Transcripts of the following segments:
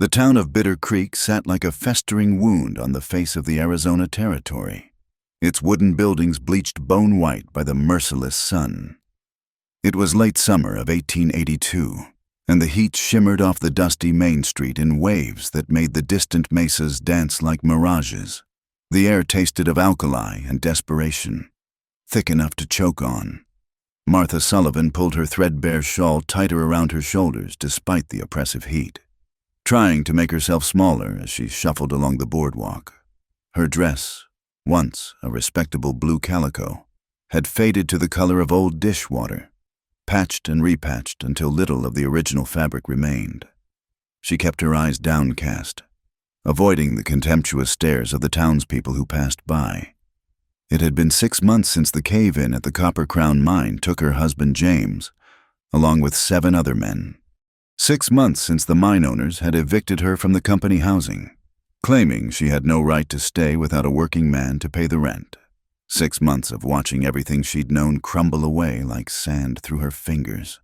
The town of Bitter Creek sat like a festering wound on the face of the Arizona Territory, its wooden buildings bleached bone white by the merciless sun. It was late summer of 1882, and the heat shimmered off the dusty Main Street in waves that made the distant mesas dance like mirages. The air tasted of alkali and desperation, thick enough to choke on. Martha Sullivan pulled her threadbare shawl tighter around her shoulders despite the oppressive heat, trying to make herself smaller as she shuffled along the boardwalk. Her dress, once a respectable blue calico, had faded to the color of old dishwater, patched and repatched until little of the original fabric remained. She kept her eyes downcast, avoiding the contemptuous stares of the townspeople who passed by. It had been 6 months since the cave-in at the Copper Crown mine took her husband James, along with 7 other men. 6 months since the mine owners had evicted her from the company housing, claiming she had no right to stay without a working man to pay the rent. 6 months of watching everything she'd known crumble away like sand through her fingers.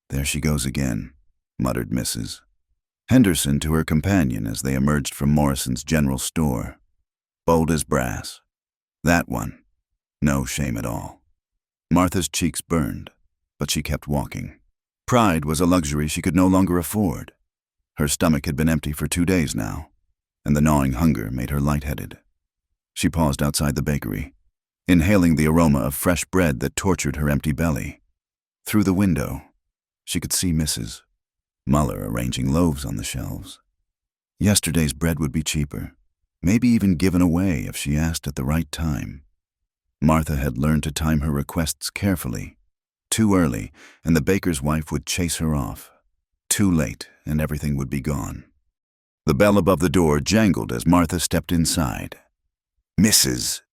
"There she goes again," muttered Mrs. Henderson to her companion as they emerged from Morrison's general store. Bold as brass. That one. No shame at all. Martha's cheeks burned, but she kept walking. Pride was a luxury she could no longer afford. Her stomach had been empty for 2 days now, and the gnawing hunger made her lightheaded. She paused outside the bakery, inhaling the aroma of fresh bread that tortured her empty belly. Through the window, she could see Mrs. Muller arranging loaves on the shelves. Yesterday's bread would be cheaper, maybe even given away if she asked at the right time. Martha had learned to time her requests carefully. Too early, and the baker's wife would chase her off. Too late, and everything would be gone. The bell above the door jangled as Martha stepped inside. "Mrs."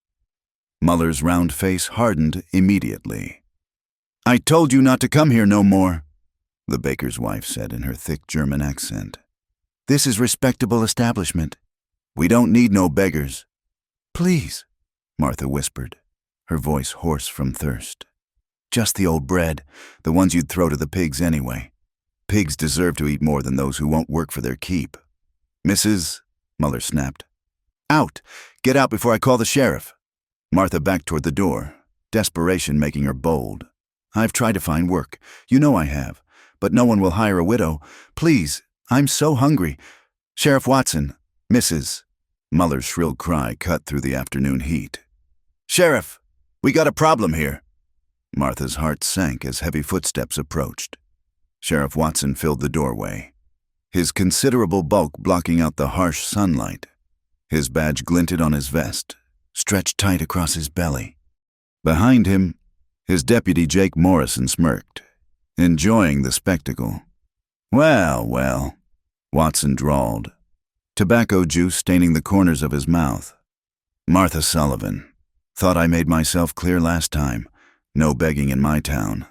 Muller's round face hardened immediately. "I told you not to come here no more," the baker's wife said in her thick German accent. "This is respectable establishment. We don't need no beggars." "Please," Martha whispered, her voice hoarse from thirst. "Just the old bread, the ones you'd throw to the pigs anyway. Pigs deserve to eat more than those who won't work for their keep." "Mrs." Muller snapped. "Out! Get out before I call the sheriff." Martha backed toward the door, desperation making her bold. "I've tried to find work. You know I have. But no one will hire a widow. Please, I'm so hungry. Sheriff Watson." "Mrs." Muller's shrill cry cut through the afternoon heat. "Sheriff, we got a problem here." Martha's heart sank as heavy footsteps approached. Sheriff Watson filled the doorway, his considerable bulk blocking out the harsh sunlight. His badge glinted on his vest, stretched tight across his belly. Behind him, his deputy Jake Morrison smirked, enjoying the spectacle. Well, well," Watson drawled, tobacco juice staining the corners of his mouth. "Martha Sullivan. Thought I made myself clear last time. No begging in my town."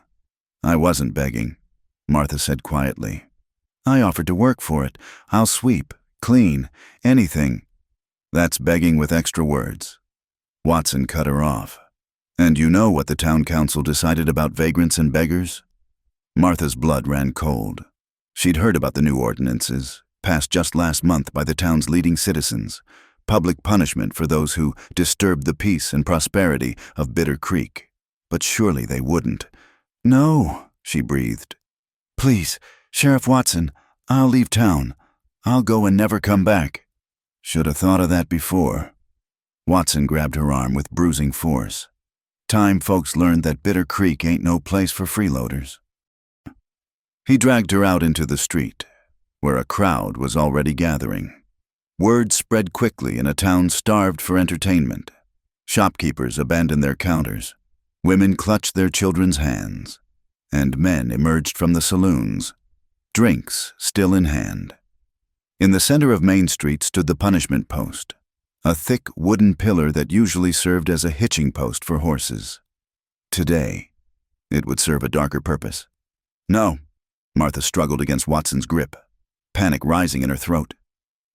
"I wasn't begging," Martha said quietly. "I offered to work for it. I'll sweep, clean, anything." "That's begging with extra words." Watson cut her off. "And you know what the town council decided about vagrants and beggars?" Martha's blood ran cold. She'd heard about the new ordinances, passed just last month by the town's leading citizens, public punishment for those who disturbed the peace and prosperity of Bitter Creek. But surely they wouldn't. "No," she breathed. "Please, Sheriff Watson, I'll leave town. I'll go and never come back." "Should have thought of that before." Watson grabbed her arm with bruising force. "Time folks learned that Bitter Creek ain't no place for freeloaders." He dragged her out into the street, where a crowd was already gathering. Word spread quickly in a town starved for entertainment. Shopkeepers abandoned their counters. Women clutched their children's hands, and men emerged from the saloons, drinks still in hand. In the center of Main Street stood the punishment post, a thick wooden pillar that usually served as a hitching post for horses. Today, it would serve a darker purpose. "No," Martha struggled against Watson's grip, panic rising in her throat.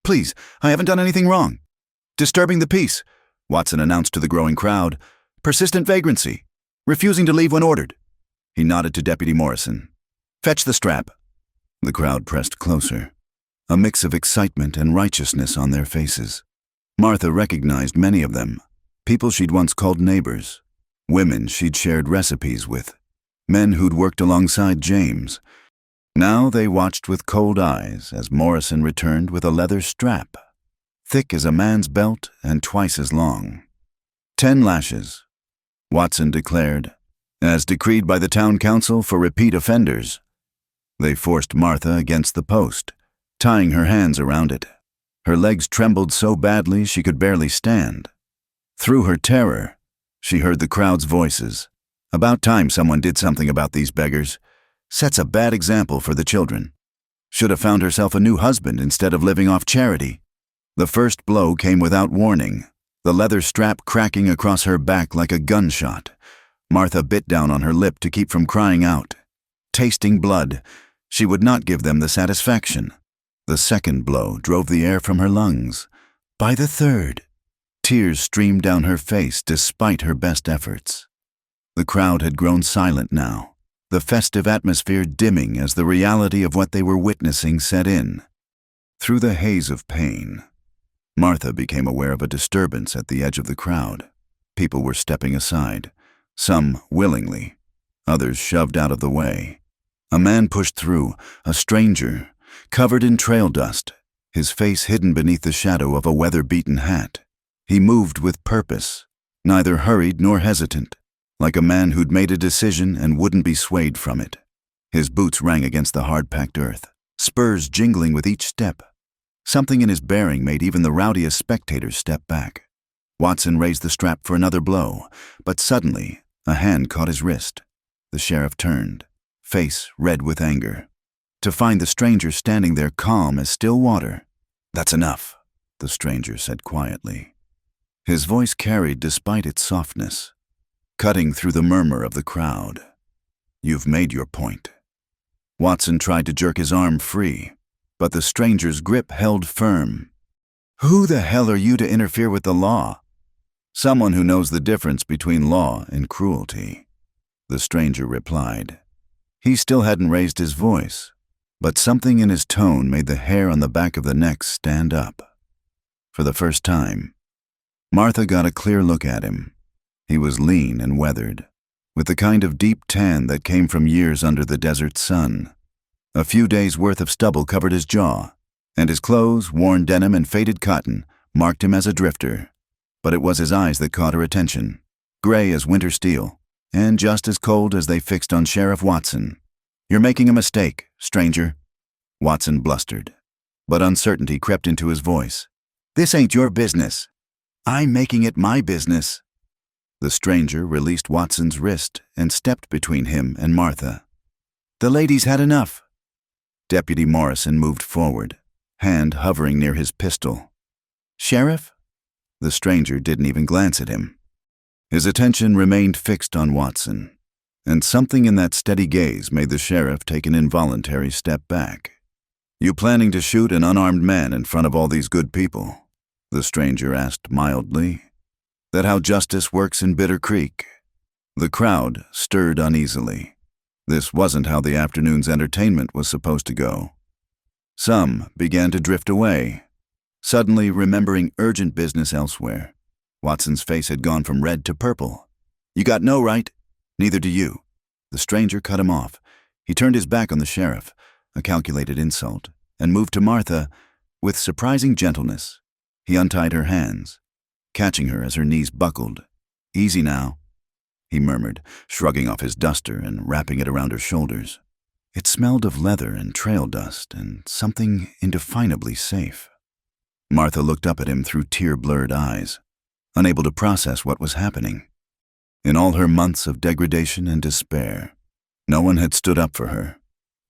"Please, I haven't done anything wrong." "Disturbing the peace," Watson announced to the growing crowd. "Persistent vagrancy. Refusing to leave when ordered." He nodded to Deputy Morrison. "Fetch the strap." The crowd pressed closer. a mix of excitement and righteousness on their faces. Martha recognized many of them, people she'd once called neighbors, women she'd shared recipes with, men who'd worked alongside James. Now they watched with cold eyes as Morrison returned with a leather strap, thick as a man's belt and twice as long. 10 lashes, Watson declared, as decreed by the town council for repeat offenders. They forced Martha against the post, tying her hands around it. Her legs trembled so badly she could barely stand. Through her terror, she heard the crowd's voices. About time someone did something about these beggars. Sets a bad example for the children. Should have found herself a new husband instead of living off charity. The first blow came without warning, the leather strap cracking across her back like a gunshot. Martha bit down on her lip to keep from crying out. Tasting blood, she would not give them the satisfaction. The second blow drove the air from her lungs. By the third, tears streamed down her face despite her best efforts. The crowd had grown silent now, the festive atmosphere dimming as the reality of what they were witnessing set in. Through the haze of pain, Martha became aware of a disturbance at the edge of the crowd. People were stepping aside, some willingly, others shoved out of the way. A man pushed through, a stranger, covered in trail dust, his face hidden beneath the shadow of a weather-beaten hat. He moved with purpose, neither hurried nor hesitant, like a man who'd made a decision and wouldn't be swayed from it. His boots rang against the hard-packed earth, spurs jingling with each step. Something in his bearing made even the rowdiest spectators step back. Watson raised the strap for another blow, but suddenly a hand caught his wrist. The sheriff turned, face red with anger, to find the stranger standing there calm as still water. "That's enough," the stranger said quietly. His voice carried despite its softness, cutting through the murmur of the crowd. "You've made your point." Watson tried to jerk his arm free, but the stranger's grip held firm. "Who the hell are you to interfere with the law?" "Someone who knows the difference between law and cruelty," the stranger replied. He still hadn't raised his voice, but something in his tone made the hair on the back of the neck stand up. For the first time, Martha got a clear look at him. He was lean and weathered, with the kind of deep tan that came from years under the desert sun. A few days' worth of stubble covered his jaw, and his clothes, worn denim and faded cotton, marked him as a drifter. But it was his eyes that caught her attention, gray as winter steel, and just as cold as they fixed on Sheriff Watson. "You're making a mistake, stranger," Watson blustered, but uncertainty crept into his voice. "This ain't your business. I'm making it my business." The stranger released Watson's wrist and stepped between him and Martha. "The lady's had enough." Deputy Morrison moved forward, hand hovering near his pistol. "Sheriff?" The stranger didn't even glance at him. His attention remained fixed on Watson, and something in that steady gaze made the sheriff take an involuntary step back. "You planning to shoot an unarmed man in front of all these good people?" the stranger asked mildly. "That how justice works in Bitter Creek?" The crowd stirred uneasily. This wasn't how the afternoon's entertainment was supposed to go. Some began to drift away, suddenly remembering urgent business elsewhere. Watson's face had gone from red to purple. "You got no right. Neither do you." The stranger cut him off. He turned his back on the sheriff, a calculated insult, and moved to Martha with surprising gentleness. He untied her hands, catching her as her knees buckled. "Easy now," he murmured, shrugging off his duster and wrapping it around her shoulders. It smelled of leather and trail dust and something indefinably safe. Martha looked up at him through tear-blurred eyes, unable to process what was happening. In all her months of degradation and despair, no one had stood up for her.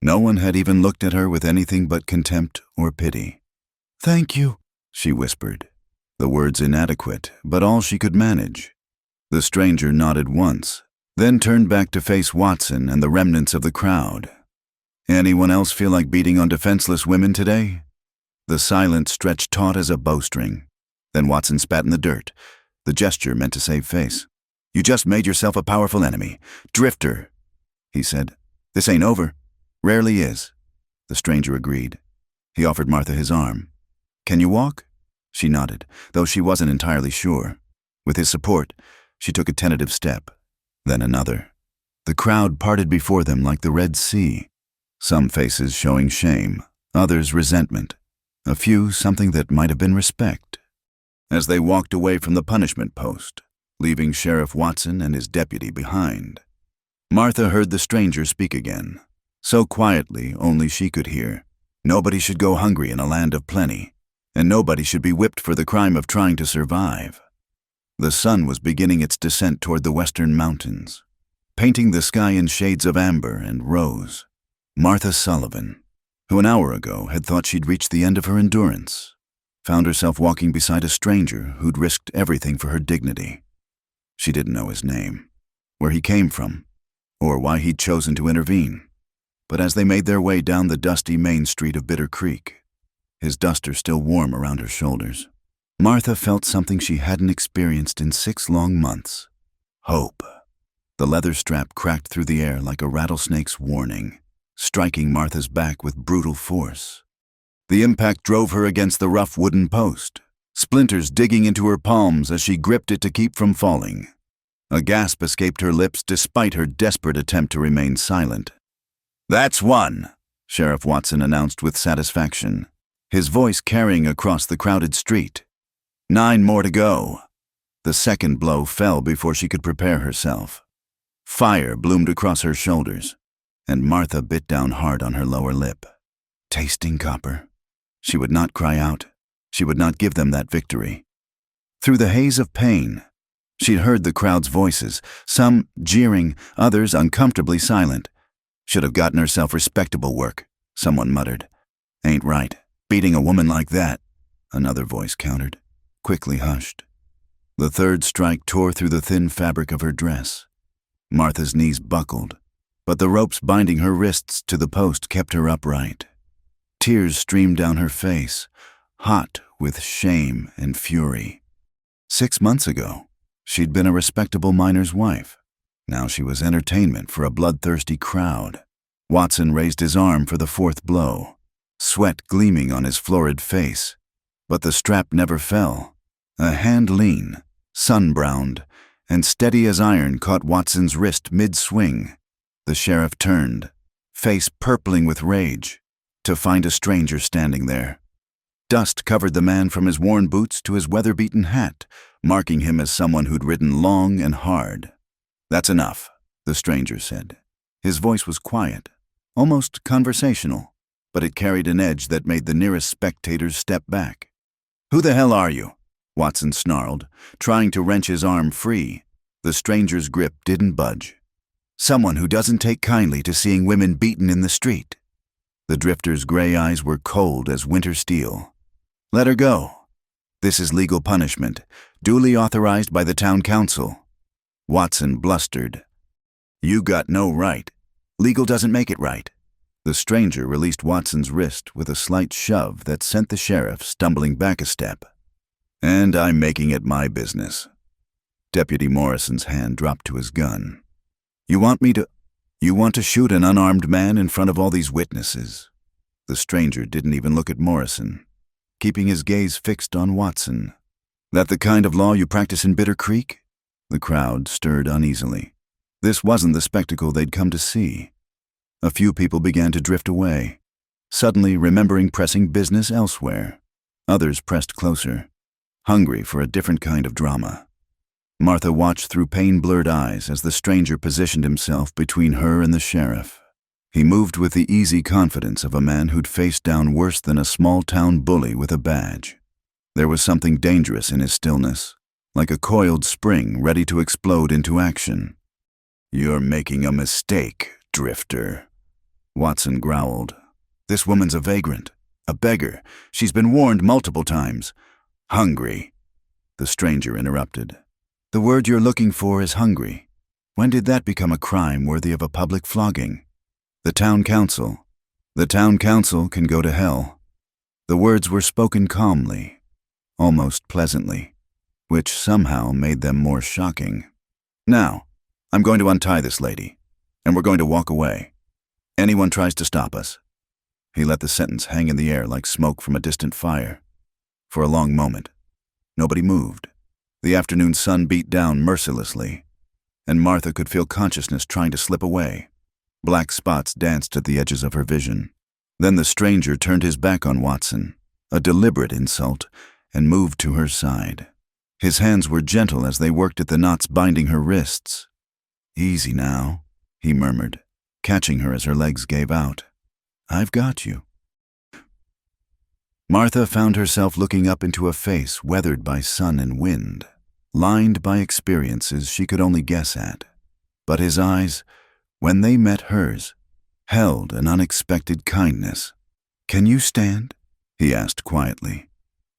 No one had even looked at her with anything but contempt or pity. "Thank you," she whispered, the words inadequate, but all she could manage. The stranger nodded once, then turned back to face Watson and the remnants of the crowd. "Anyone else feel like beating on defenseless women today?" The silence stretched taut as a bowstring. Then Watson spat in the dirt, the gesture meant to save face. "You just made yourself a powerful enemy. Drifter," he said. "This ain't over. Rarely is," the stranger agreed. He offered Martha his arm. "Can you walk?" She nodded, though she wasn't entirely sure. With his support, she took a tentative step, then another. The crowd parted before them like the Red Sea, some faces showing shame, others resentment, a few something that might have been respect. As they walked away from the punishment post, leaving Sheriff Watson and his deputy behind, Martha heard the stranger speak again, so quietly only she could hear. Nobody should go hungry in a land of plenty, and nobody should be whipped for the crime of trying to survive. The sun was beginning its descent toward the western mountains, painting the sky in shades of amber and rose. Martha Sullivan, who an hour ago had thought she'd reached the end of her endurance, found herself walking beside a stranger who'd risked everything for her dignity. She didn't know his name, where he came from, or why he'd chosen to intervene. But as they made their way down the dusty main street of Bitter Creek, his duster still warm around her shoulders, Martha felt something she hadn't experienced in 6 long months. Hope. The leather strap cracked through the air like a rattlesnake's warning, striking Martha's back with brutal force. The impact drove her against the rough wooden post, splinters digging into her palms as she gripped it to keep from falling. A gasp escaped her lips despite her desperate attempt to remain silent. "That's one," Sheriff Watson announced with satisfaction, his voice carrying across the crowded street. 9 more to go. The second blow fell before she could prepare herself. Fire bloomed across her shoulders, and Martha bit down hard on her lower lip. Tasting copper. She would not cry out. She would not give them that victory. Through the haze of pain, she'd heard the crowd's voices, some jeering, others uncomfortably silent. "Should have gotten herself respectable work," someone muttered. "Ain't right. Beating a woman like that," another voice countered, quickly hushed. The third strike tore through the thin fabric of her dress. Martha's knees buckled, but the ropes binding her wrists to the post kept her upright. Tears streamed down her face, hot with shame and fury. 6 months ago, she'd been a respectable miner's wife. Now she was entertainment for a bloodthirsty crowd. Watson raised his arm for the 4th blow, sweat gleaming on his florid face. But the strap never fell. A hand lean, sun-browned, and steady as iron caught Watson's wrist mid-swing. The sheriff turned, face purpling with rage, to find a stranger standing there. Dust covered the man from his worn boots to his weather-beaten hat, marking him as someone who'd ridden long and hard. "That's enough," the stranger said. His voice was quiet, almost conversational, but it carried an edge that made the nearest spectators step back. "Who the hell are you?" Watson snarled, trying to wrench his arm free. The stranger's grip didn't budge. "Someone who doesn't take kindly to seeing women beaten in the street." The drifter's gray eyes were cold as winter steel. "Let her go. This is legal punishment, duly authorized by the town council." Watson blustered. "You got no right. Legal doesn't make it right." The stranger released Watson's wrist with a slight shove that sent the sheriff stumbling back a step. "And I'm making it my business." Deputy Morrison's hand dropped to his gun. You want to shoot an unarmed man in front of all these witnesses?" The stranger didn't even look at Morrison, keeping his gaze fixed on Watson. "That the kind of law you practice in Bitter Creek?" The crowd stirred uneasily. This wasn't the spectacle they'd come to see. A few people began to drift away, suddenly remembering pressing business elsewhere. Others pressed closer, hungry for a different kind of drama. Martha watched through pain-blurred eyes as the stranger positioned himself between her and the sheriff. He moved with the easy confidence of a man who'd faced down worse than a small-town bully with a badge. There was something dangerous in his stillness, like a coiled spring ready to explode into action. "You're making a mistake, drifter," Watson growled. "This woman's a vagrant, a beggar. She's been warned multiple times. Hungry." The stranger interrupted. "The word you're looking for is hungry. When did that become a crime worthy of a public flogging? The town council can go to hell." The words were spoken calmly, almost pleasantly, which somehow made them more shocking. "Now, I'm going to untie this lady, and we're going to walk away. Anyone tries to stop us, He let the sentence hang in the air like smoke from a distant fire. For a long moment, nobody moved. The afternoon sun beat down mercilessly, and Martha could feel consciousness trying to slip away. Black spots danced at the edges of her vision. Then the stranger turned his back on Watson, a deliberate insult, and moved to her side. His hands were gentle as they worked at the knots binding her wrists. "Easy now," he murmured, catching her as her legs gave out. "I've got you." Martha found herself looking up into a face weathered by sun and wind, lined by experiences she could only guess at. But his eyes, when they met hers, held an unexpected kindness. "Can you stand?" he asked quietly.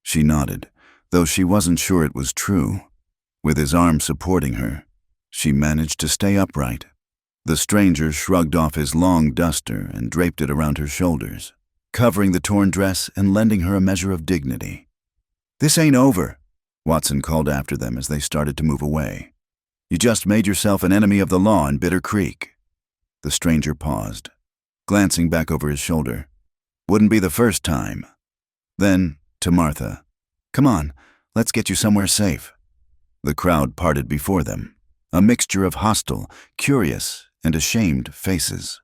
She nodded, though she wasn't sure it was true. With his arm supporting her, she managed to stay upright. The stranger shrugged off his long duster and draped it around her shoulders, covering the torn dress and lending her a measure of dignity. "This ain't over," Watson called after them as they started to move away. "You just made yourself an enemy of the law in Bitter Creek." The stranger paused, glancing back over his shoulder. "Wouldn't be the first time." Then, to Martha, "Come on, let's get you somewhere safe." The crowd parted before them, a mixture of hostile, curious, and ashamed faces.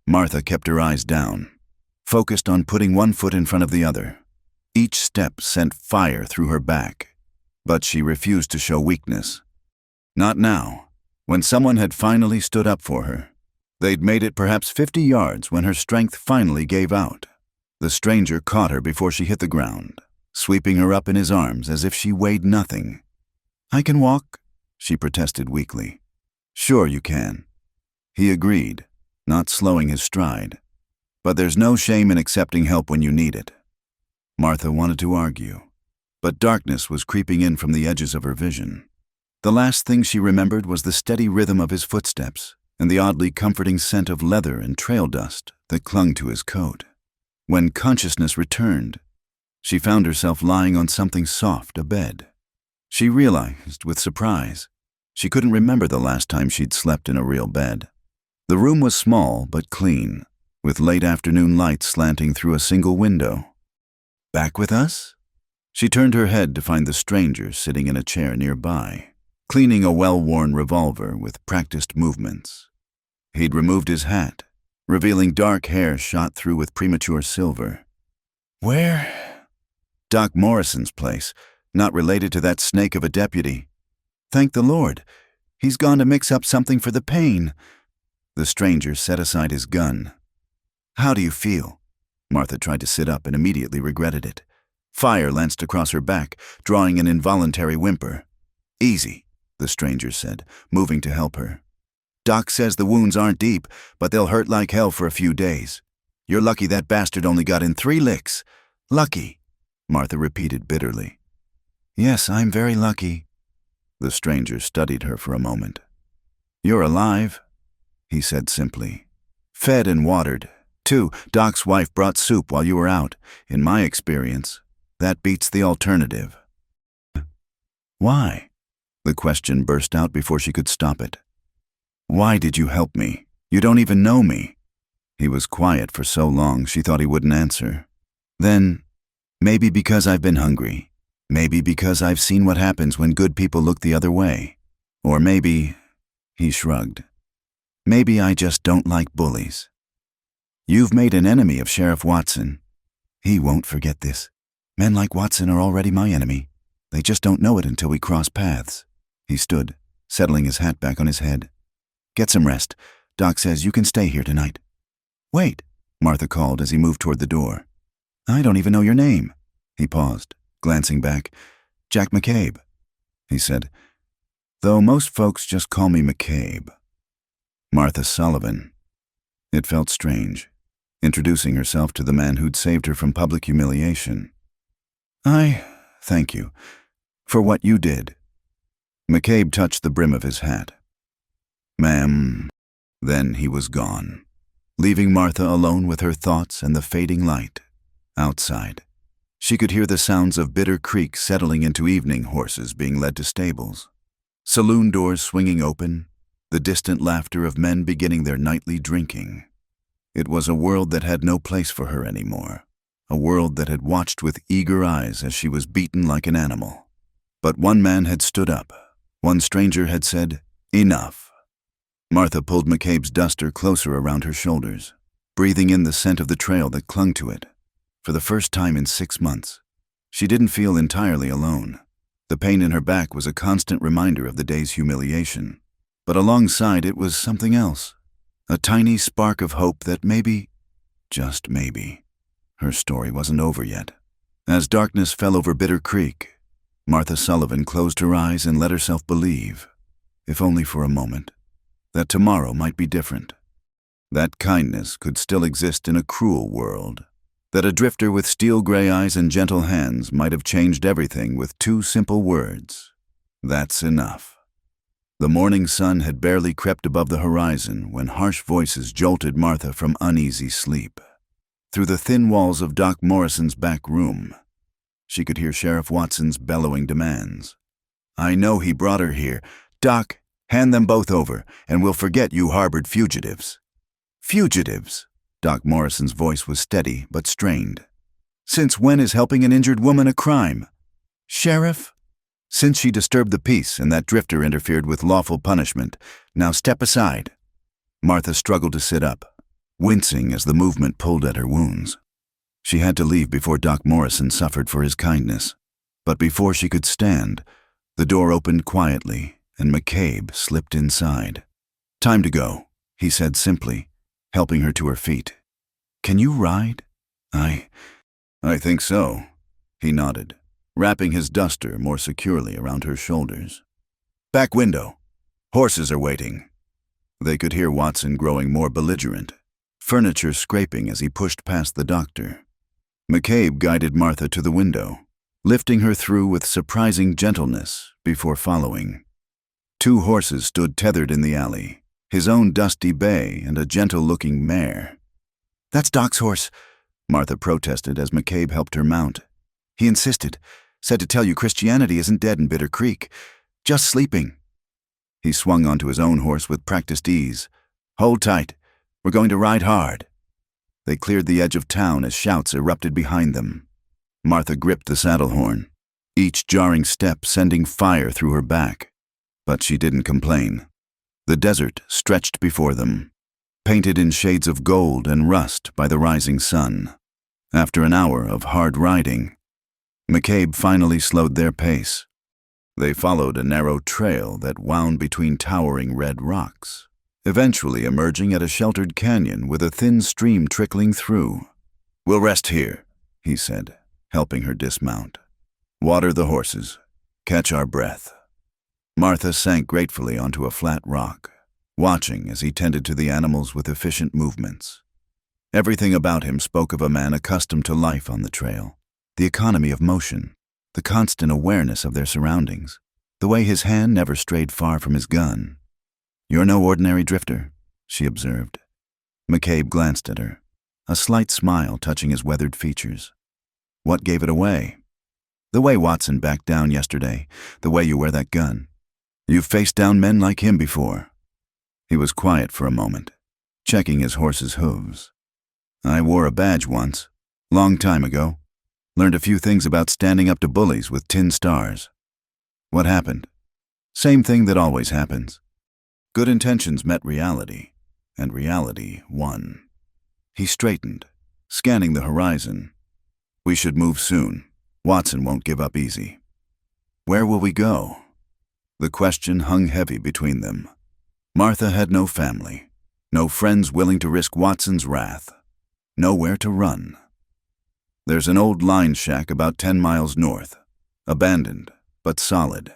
Martha kept her eyes down, focused on putting one foot in front of the other. Each step sent fire through her back, but she refused to show weakness. Not now, when someone had finally stood up for her. They'd made it perhaps 50 yards when her strength finally gave out. The stranger caught her before she hit the ground, sweeping her up in his arms as if she weighed nothing. "I can walk," she protested weakly. "Sure you can." He agreed, not slowing his stride. "But there's no shame in accepting help when you need it." Martha wanted to argue, but darkness was creeping in from the edges of her vision. The last thing she remembered was the steady rhythm of his footsteps and the oddly comforting scent of leather and trail dust that clung to his coat. When consciousness returned, she found herself lying on something soft, a bed. She realized, with surprise, she couldn't remember the last time she'd slept in a real bed. The room was small but clean, with late afternoon light slanting through a single window. "Back with us?" She turned her head to find the stranger sitting in a chair nearby, cleaning a well-worn revolver with practiced movements. He'd removed his hat, revealing dark hair shot through with premature silver. "Where?" "Doc Morrison's place, not related to that snake of a deputy." "Thank the Lord. He's gone to mix up something for the pain." The stranger set aside his gun. "How do you feel?" Martha tried to sit up and immediately regretted it. Fire lanced across her back, drawing an involuntary whimper. "Easy," the stranger said, moving to help her. "Doc says the wounds aren't deep, but they'll hurt like hell for a few days. You're lucky that bastard only got in 3 licks. Lucky," Martha repeated bitterly. "Yes, I'm very lucky." The stranger studied her for a moment. "You're alive," he said simply. "Fed and watered, too. Doc's wife brought soup while you were out. In my experience, that beats the alternative." "Why?" The question burst out before she could stop it. "Why did you help me? You don't even know me." He was quiet for so long she thought he wouldn't answer. Then, "Maybe because I've been hungry. Maybe because I've seen what happens when good people look the other way. Or maybe," he shrugged, "maybe I just don't like bullies." "You've made an enemy of Sheriff Watson. He won't forget this. Men like Watson are already my enemy. They just don't know it until we cross paths." He stood, settling his hat back on his head. "Get some rest. Doc says you can stay here tonight." "Wait," Martha called as he moved toward the door. "I don't even know your name." He paused, glancing back. "Jack McCabe," he said, "though most folks just call me McCabe." Martha Sullivan. It felt strange, introducing herself to the man who'd saved her from public humiliation. "I thank you for what you did." McCabe touched the brim of his hat. "Ma'am." Then he was gone, leaving Martha alone with her thoughts and the fading light. Outside, she could hear the sounds of Bitter Creek settling into evening, horses being led to stables, saloon doors swinging open, the distant laughter of men beginning their nightly drinking. It was a world that had no place for her anymore, a world that had watched with eager eyes as she was beaten like an animal. But one man had stood up. One stranger had said, "Enough." Martha pulled McCabe's duster closer around her shoulders, breathing in the scent of the trail that clung to it. For the first time in 6 months, she didn't feel entirely alone. The pain in her back was a constant reminder of the day's humiliation. But alongside it was something else, a tiny spark of hope that maybe, just maybe, her story wasn't over yet. As darkness fell over Bitter Creek, Martha Sullivan closed her eyes and let herself believe, if only for a moment, that tomorrow might be different. That kindness could still exist in a cruel world. That a drifter with steel-gray eyes and gentle hands might have changed everything with 2 simple words. That's enough. The morning sun had barely crept above the horizon when harsh voices jolted Martha from uneasy sleep. Through the thin walls of Doc Morrison's back room, she could hear Sheriff Watson's bellowing demands. "I know he brought her here. Doc, hand them both over, and we'll forget you harbored fugitives." "Fugitives?" Doc Morrison's voice was steady but strained. "Since when is helping an injured woman a crime?" "Sheriff?" "Since she disturbed the peace and that drifter interfered with lawful punishment. Now step aside." Martha struggled to sit up, wincing as the movement pulled at her wounds. She had to leave before Doc Morrison suffered for his kindness. But before she could stand, the door opened quietly and McCabe slipped inside. "Time to go," he said simply, helping her to her feet. "Can you ride?" I think so," he nodded, wrapping his duster more securely around her shoulders. "Back window. Horses are waiting." They could hear Watson growing more belligerent, furniture scraping as he pushed past the doctor. McCabe guided Martha to the window, lifting her through with surprising gentleness before following. 2 horses stood tethered in the alley, his own dusty bay and a gentle-looking mare. "That's Doc's horse," Martha protested as McCabe helped her mount. "He insisted, said to tell you Christianity isn't dead in Bitter Creek, just sleeping." He swung onto his own horse with practiced ease. "Hold tight, we're going to ride hard." They cleared the edge of town as shouts erupted behind them. Martha gripped the saddle horn, each jarring step sending fire through her back. But she didn't complain. The desert stretched before them, painted in shades of gold and rust by the rising sun. After an hour of hard riding, McCabe finally slowed their pace. They followed a narrow trail that wound between towering red rocks, eventually emerging at a sheltered canyon with a thin stream trickling through. "We'll rest here," he said, helping her dismount. "Water the horses. Catch our breath." Martha sank gratefully onto a flat rock, watching as he tended to the animals with efficient movements. Everything about him spoke of a man accustomed to life on the trail, the economy of motion, the constant awareness of their surroundings, the way his hand never strayed far from his gun. "You're no ordinary drifter," she observed. McCabe glanced at her, a slight smile touching his weathered features. "What gave it away?" "The way Watson backed down yesterday, the way you wear that gun. You've faced down men like him before." He was quiet for a moment, checking his horse's hooves. "I wore a badge once, long time ago. Learned a few things about standing up to bullies with tin stars." "What happened?" "Same thing that always happens. Good intentions met reality, and reality won." He straightened, scanning the horizon. "We should move soon. Watson won't give up easy." "Where will we go?" The question hung heavy between them. Martha had no family, no friends willing to risk Watson's wrath, nowhere to run. "There's an old line shack about 10 miles north, abandoned, but solid.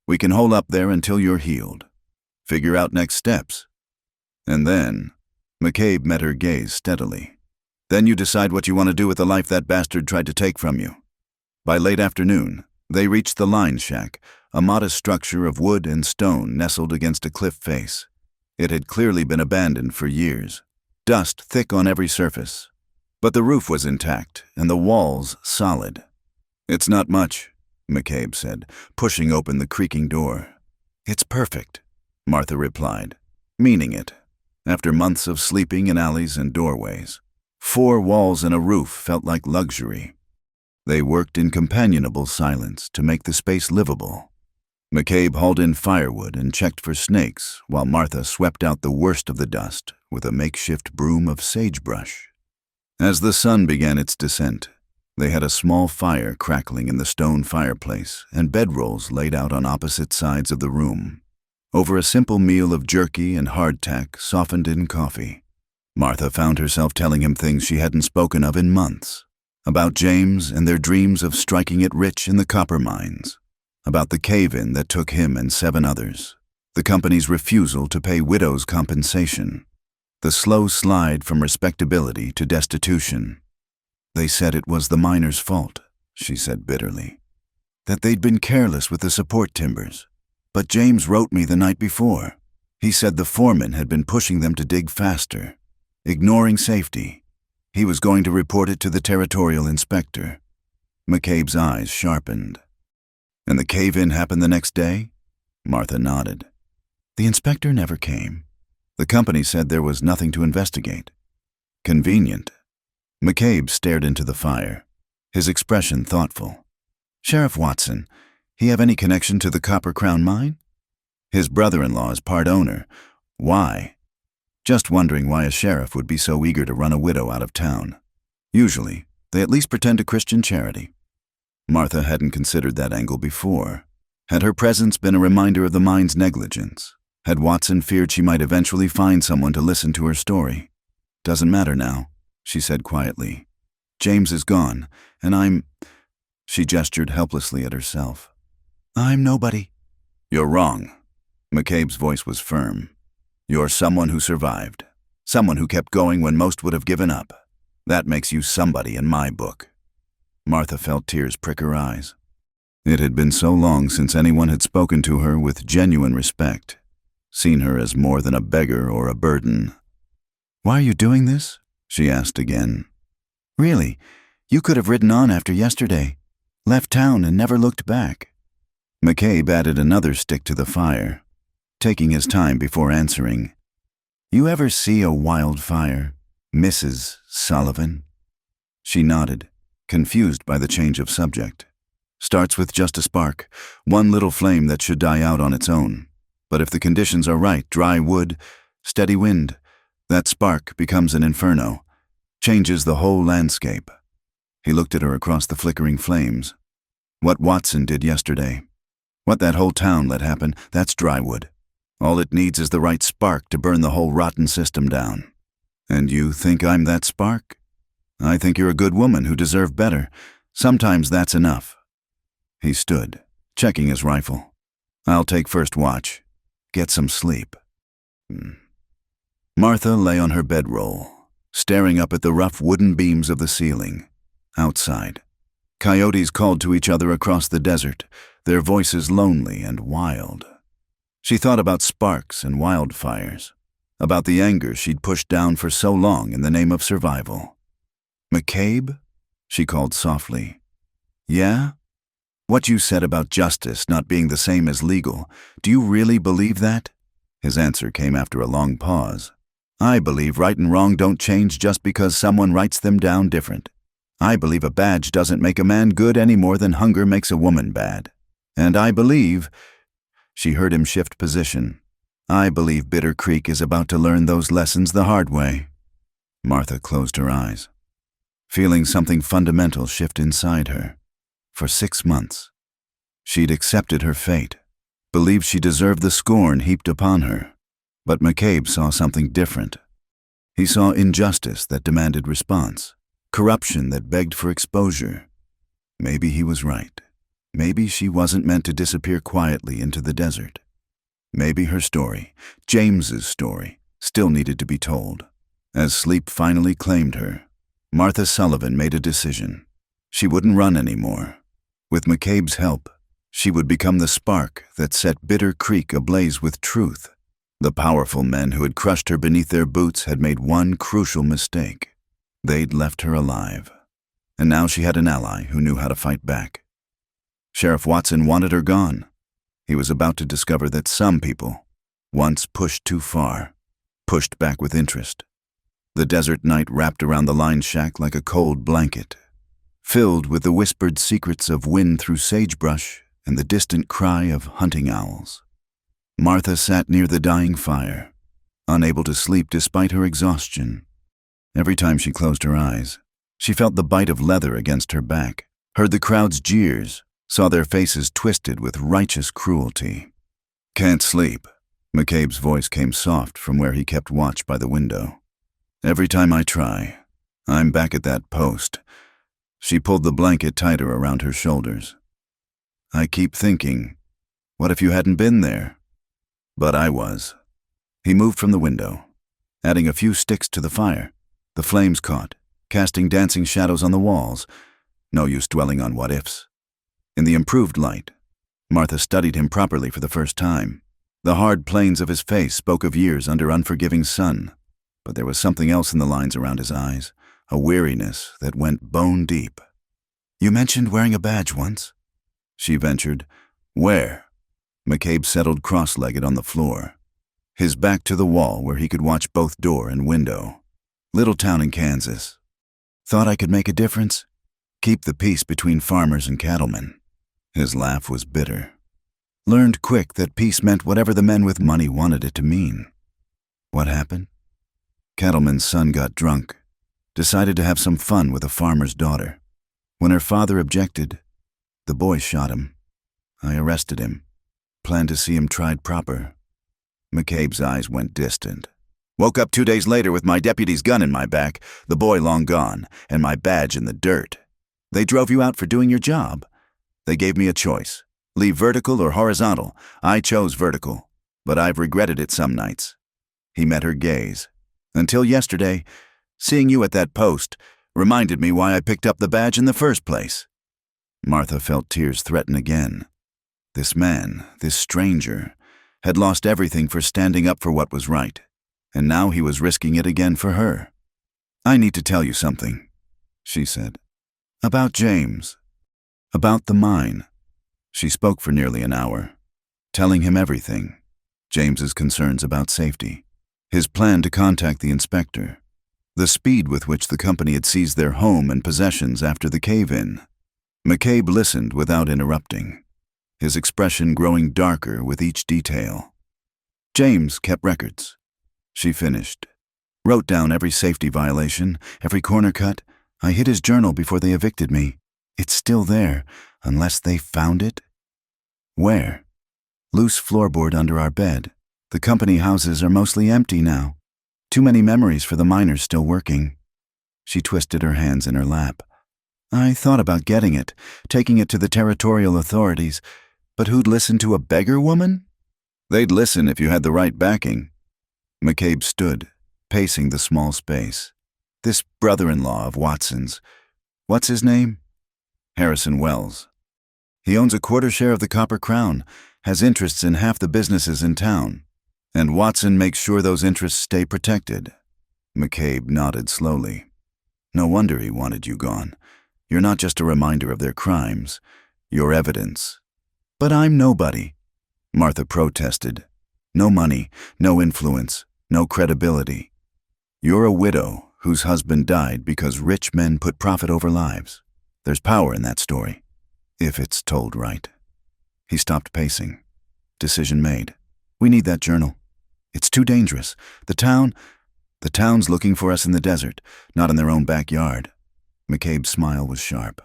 We can hole up there until you're healed. Figure out next steps. And then," McCabe met her gaze steadily, "then you decide what you want to do with the life that bastard tried to take from you." By late afternoon, they reached the line shack, a modest structure of wood and stone nestled against a cliff face. It had clearly been abandoned for years, dust thick on every surface. But the roof was intact and the walls solid. "It's not much," McCabe said, pushing open the creaking door. "It's perfect," Martha replied, meaning it. After months of sleeping in alleys and doorways, 4 walls and a roof felt like luxury. They worked in companionable silence to make the space livable. McCabe hauled in firewood and checked for snakes, while Martha swept out the worst of the dust with a makeshift broom of sagebrush. As the sun began its descent, they had a small fire crackling in the stone fireplace and bedrolls laid out on opposite sides of the room. Over a simple meal of jerky and hardtack softened in coffee, Martha found herself telling him things she hadn't spoken of in months. About James and their dreams of striking it rich in the copper mines. About the cave-in that took him and 7 others. The company's refusal to pay widows' compensation. The slow slide from respectability to destitution. They said it was the miners' fault, she said bitterly. That they'd been careless with the support timbers. But James wrote me the night before. He said the foreman had been pushing them to dig faster, ignoring safety. He was going to report it to the territorial inspector. McCabe's eyes sharpened. And the cave-in happened the next day? Martha nodded. The inspector never came. The company said there was nothing to investigate. Convenient. McCabe stared into the fire, his expression thoughtful. Sheriff Watson, he have any connection to the Copper Crown mine? His brother-in-law is part owner. Why? Just wondering why a sheriff would be so eager to run a widow out of town. Usually, they at least pretend to Christian charity. Martha hadn't considered that angle before. Had her presence been a reminder of the mine's negligence? Had Watson feared she might eventually find someone to listen to her story? Doesn't matter now, she said quietly. James is gone, and She gestured helplessly at herself. I'm nobody. You're wrong. McCabe's voice was firm. You're someone who survived. Someone who kept going when most would have given up. That makes you somebody in my book. Martha felt tears prick her eyes. It had been so long since anyone had spoken to her with genuine respect, seen her as more than a beggar or a burden. Why are you doing this? She asked again. Really, you could have ridden on after yesterday, left town and never looked back. McCabe added another stick to the fire, taking his time before answering. You ever see a wildfire, Mrs. Sullivan? She nodded, confused by the change of subject. Starts with just a spark, one little flame that should die out on its own. But if the conditions are right, dry wood, steady wind, that spark becomes an inferno, changes the whole landscape. He looked at her across the flickering flames. What Watson did yesterday, what that whole town let happen, that's dry wood. All it needs is the right spark to burn the whole rotten system down. And you think I'm that spark? I think you're a good woman who deserve better. Sometimes that's enough. He stood, checking his rifle. I'll take first watch. Get some sleep. Martha lay on her bedroll, staring up at the rough wooden beams of the ceiling. Outside, coyotes called to each other across the desert, their voices lonely and wild. She thought about sparks and wildfires, about the anger she'd pushed down for so long in the name of survival. McCabe? She called softly. Yeah? What you said about justice not being the same as legal, do you really believe that? His answer came after a long pause. I believe right and wrong don't change just because someone writes them down different. I believe a badge doesn't make a man good any more than hunger makes a woman bad. And I believe... She heard him shift position. I believe Bitter Creek is about to learn those lessons the hard way. Martha closed her eyes, feeling something fundamental shift inside her. For 6 months, she'd accepted her fate, believed she deserved the scorn heaped upon her. But McCabe saw something different. He saw injustice that demanded response, corruption that begged for exposure. Maybe he was right. Maybe she wasn't meant to disappear quietly into the desert. Maybe her story, James's story, still needed to be told. As sleep finally claimed her, Martha Sullivan made a decision. She wouldn't run anymore. With McCabe's help, she would become the spark that set Bitter Creek ablaze with truth. The powerful men who had crushed her beneath their boots had made one crucial mistake. They'd left her alive. And now she had an ally who knew how to fight back. Sheriff Watson wanted her gone. He was about to discover that some people once pushed too far. pushed back with interest. The desert night wrapped around the line shack like a cold blanket, filled with the whispered secrets of wind through sagebrush and the distant cry of hunting owls. Martha sat near the dying fire, unable to sleep despite her exhaustion. Every time she closed her eyes, she felt the bite of leather against her back, heard the crowd's jeers, saw their faces twisted with righteous cruelty. "Can't sleep." McCabe's voice came soft from where he kept watch by the window. "Every time I try, I'm back at that post." She pulled the blanket tighter around her shoulders. "I keep thinking, what if you hadn't been there?" But I was. He moved from the window, adding a few sticks to the fire. The flames caught, casting dancing shadows on the walls. No use dwelling on what-ifs. In the improved light, Martha studied him properly for the first time. The hard planes of his face spoke of years under unforgiving sun, but there was something else in the lines around his eyes, a weariness that went bone deep. "You mentioned wearing a badge once," she ventured. "Where?" McCabe settled cross-legged on the floor, his back to the wall where he could watch both door and window. "Little town in Kansas. Thought I could make a difference? Keep the peace between farmers and cattlemen." His laugh was bitter. "Learned quick that peace meant whatever the men with money wanted it to mean." "What happened?" "Cattleman's son got drunk. Decided to have some fun with a farmer's daughter. When her father objected, the boy shot him. I arrested him. Planned to see him tried proper." McCabe's eyes went distant. "Woke up 2 days later with my deputy's gun in my back, the boy long gone, and my badge in the dirt. They drove you out for doing your job. They gave me a choice. Leave vertical or horizontal. I chose vertical, but I've regretted it some nights." He met her gaze. "Until yesterday, seeing you at that post reminded me why I picked up the badge in the first place." Martha felt tears threaten again. This man, this stranger, had lost everything for standing up for what was right, and now he was risking it again for her. "I need to tell you something," she said. "About James. About the mine." She spoke for nearly an hour, telling him everything. James's concerns about safety, his plan to contact the inspector, the speed with which the company had seized their home and possessions after the cave-in. McCabe listened without interrupting, his expression growing darker with each detail. "James kept records," she finished. "Wrote down every safety violation, every corner cut. I hid his journal before they evicted me. It's still there, unless they found it." "Where?" "Loose floorboard under our bed. The company houses are mostly empty now. Too many memories for the miners still working." She twisted her hands in her lap. "I thought about getting it, taking it to the territorial authorities, but who'd listen to a beggar woman?" "They'd listen if you had the right backing." McCabe stood, pacing the small space. "This brother-in-law of Watson's, what's his name?" "Harrison Wells. He owns a quarter share of the Copper Crown, has interests in half the businesses in town. And Watson makes sure those interests stay protected." McCabe nodded slowly. "No wonder he wanted you gone. You're not just a reminder of their crimes. You're evidence." "But I'm nobody," Martha protested. "No money, no influence, no credibility. You're a widow whose husband died because rich men put profit over lives. There's power in that story, if it's told right." He stopped pacing. Decision made. "We need that journal. It's too dangerous. The town's looking for us in the desert, not in their own backyard." McCabe's smile was sharp.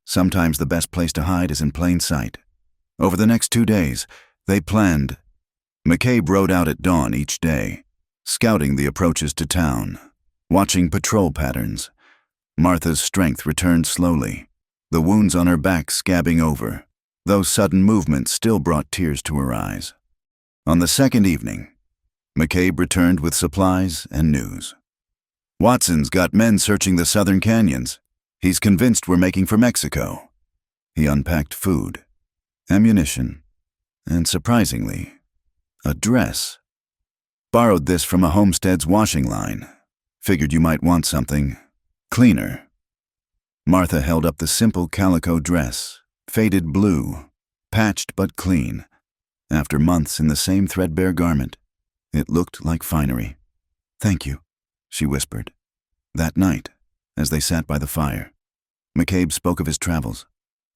"Sometimes the best place to hide is in plain sight." Over the next 2 days, they planned. McCabe rode out at dawn each day, scouting the approaches to town, watching patrol patterns. Martha's strength returned slowly, the wounds on her back scabbing over, though sudden movements still brought tears to her eyes. On the second evening, McCabe returned with supplies and news. "Watson's got men searching the southern canyons. He's convinced we're making for Mexico." He unpacked food, ammunition, and surprisingly, a dress. "Borrowed this from a homestead's washing line. Figured you might want something cleaner." Martha held up the simple calico dress, faded blue, patched but clean. After months in the same threadbare garment, it looked like finery. "Thank you," she whispered. That night, as they sat by the fire, McCabe spoke of his travels.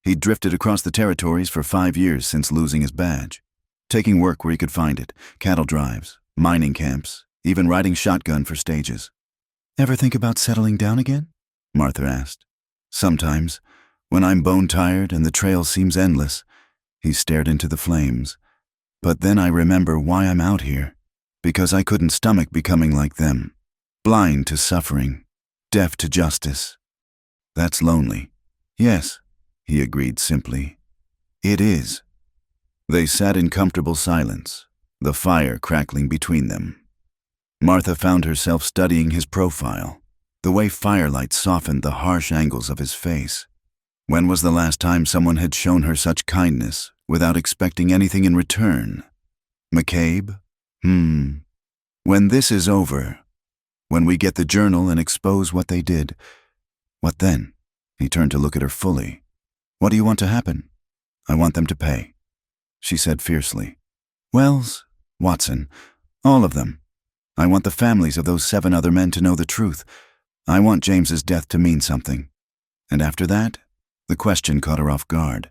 He'd drifted across the territories for 5 years since losing his badge, taking work where he could find it, cattle drives, mining camps, even riding shotgun for stages. "Ever think about settling down again?" Martha asked. "Sometimes, when I'm bone-tired and the trail seems endless," he stared into the flames. "But then I remember why I'm out here, because I couldn't stomach becoming like them, blind to suffering, deaf to justice. That's lonely." "Yes," he agreed simply. "It is." They sat in comfortable silence, the fire crackling between them. Martha found herself studying his profile, the way firelight softened the harsh angles of his face. When was the last time someone had shown her such kindness without expecting anything in return? McCabe? When this is over, when we get the journal and expose what they did, what then? He turned to look at her fully. "What do you want to happen?" "I want them to pay," she said fiercely. "Wells, Watson, all of them. I want the families of those 7 other men to know the truth. I want James's death to mean something." And after that, the question caught her off guard.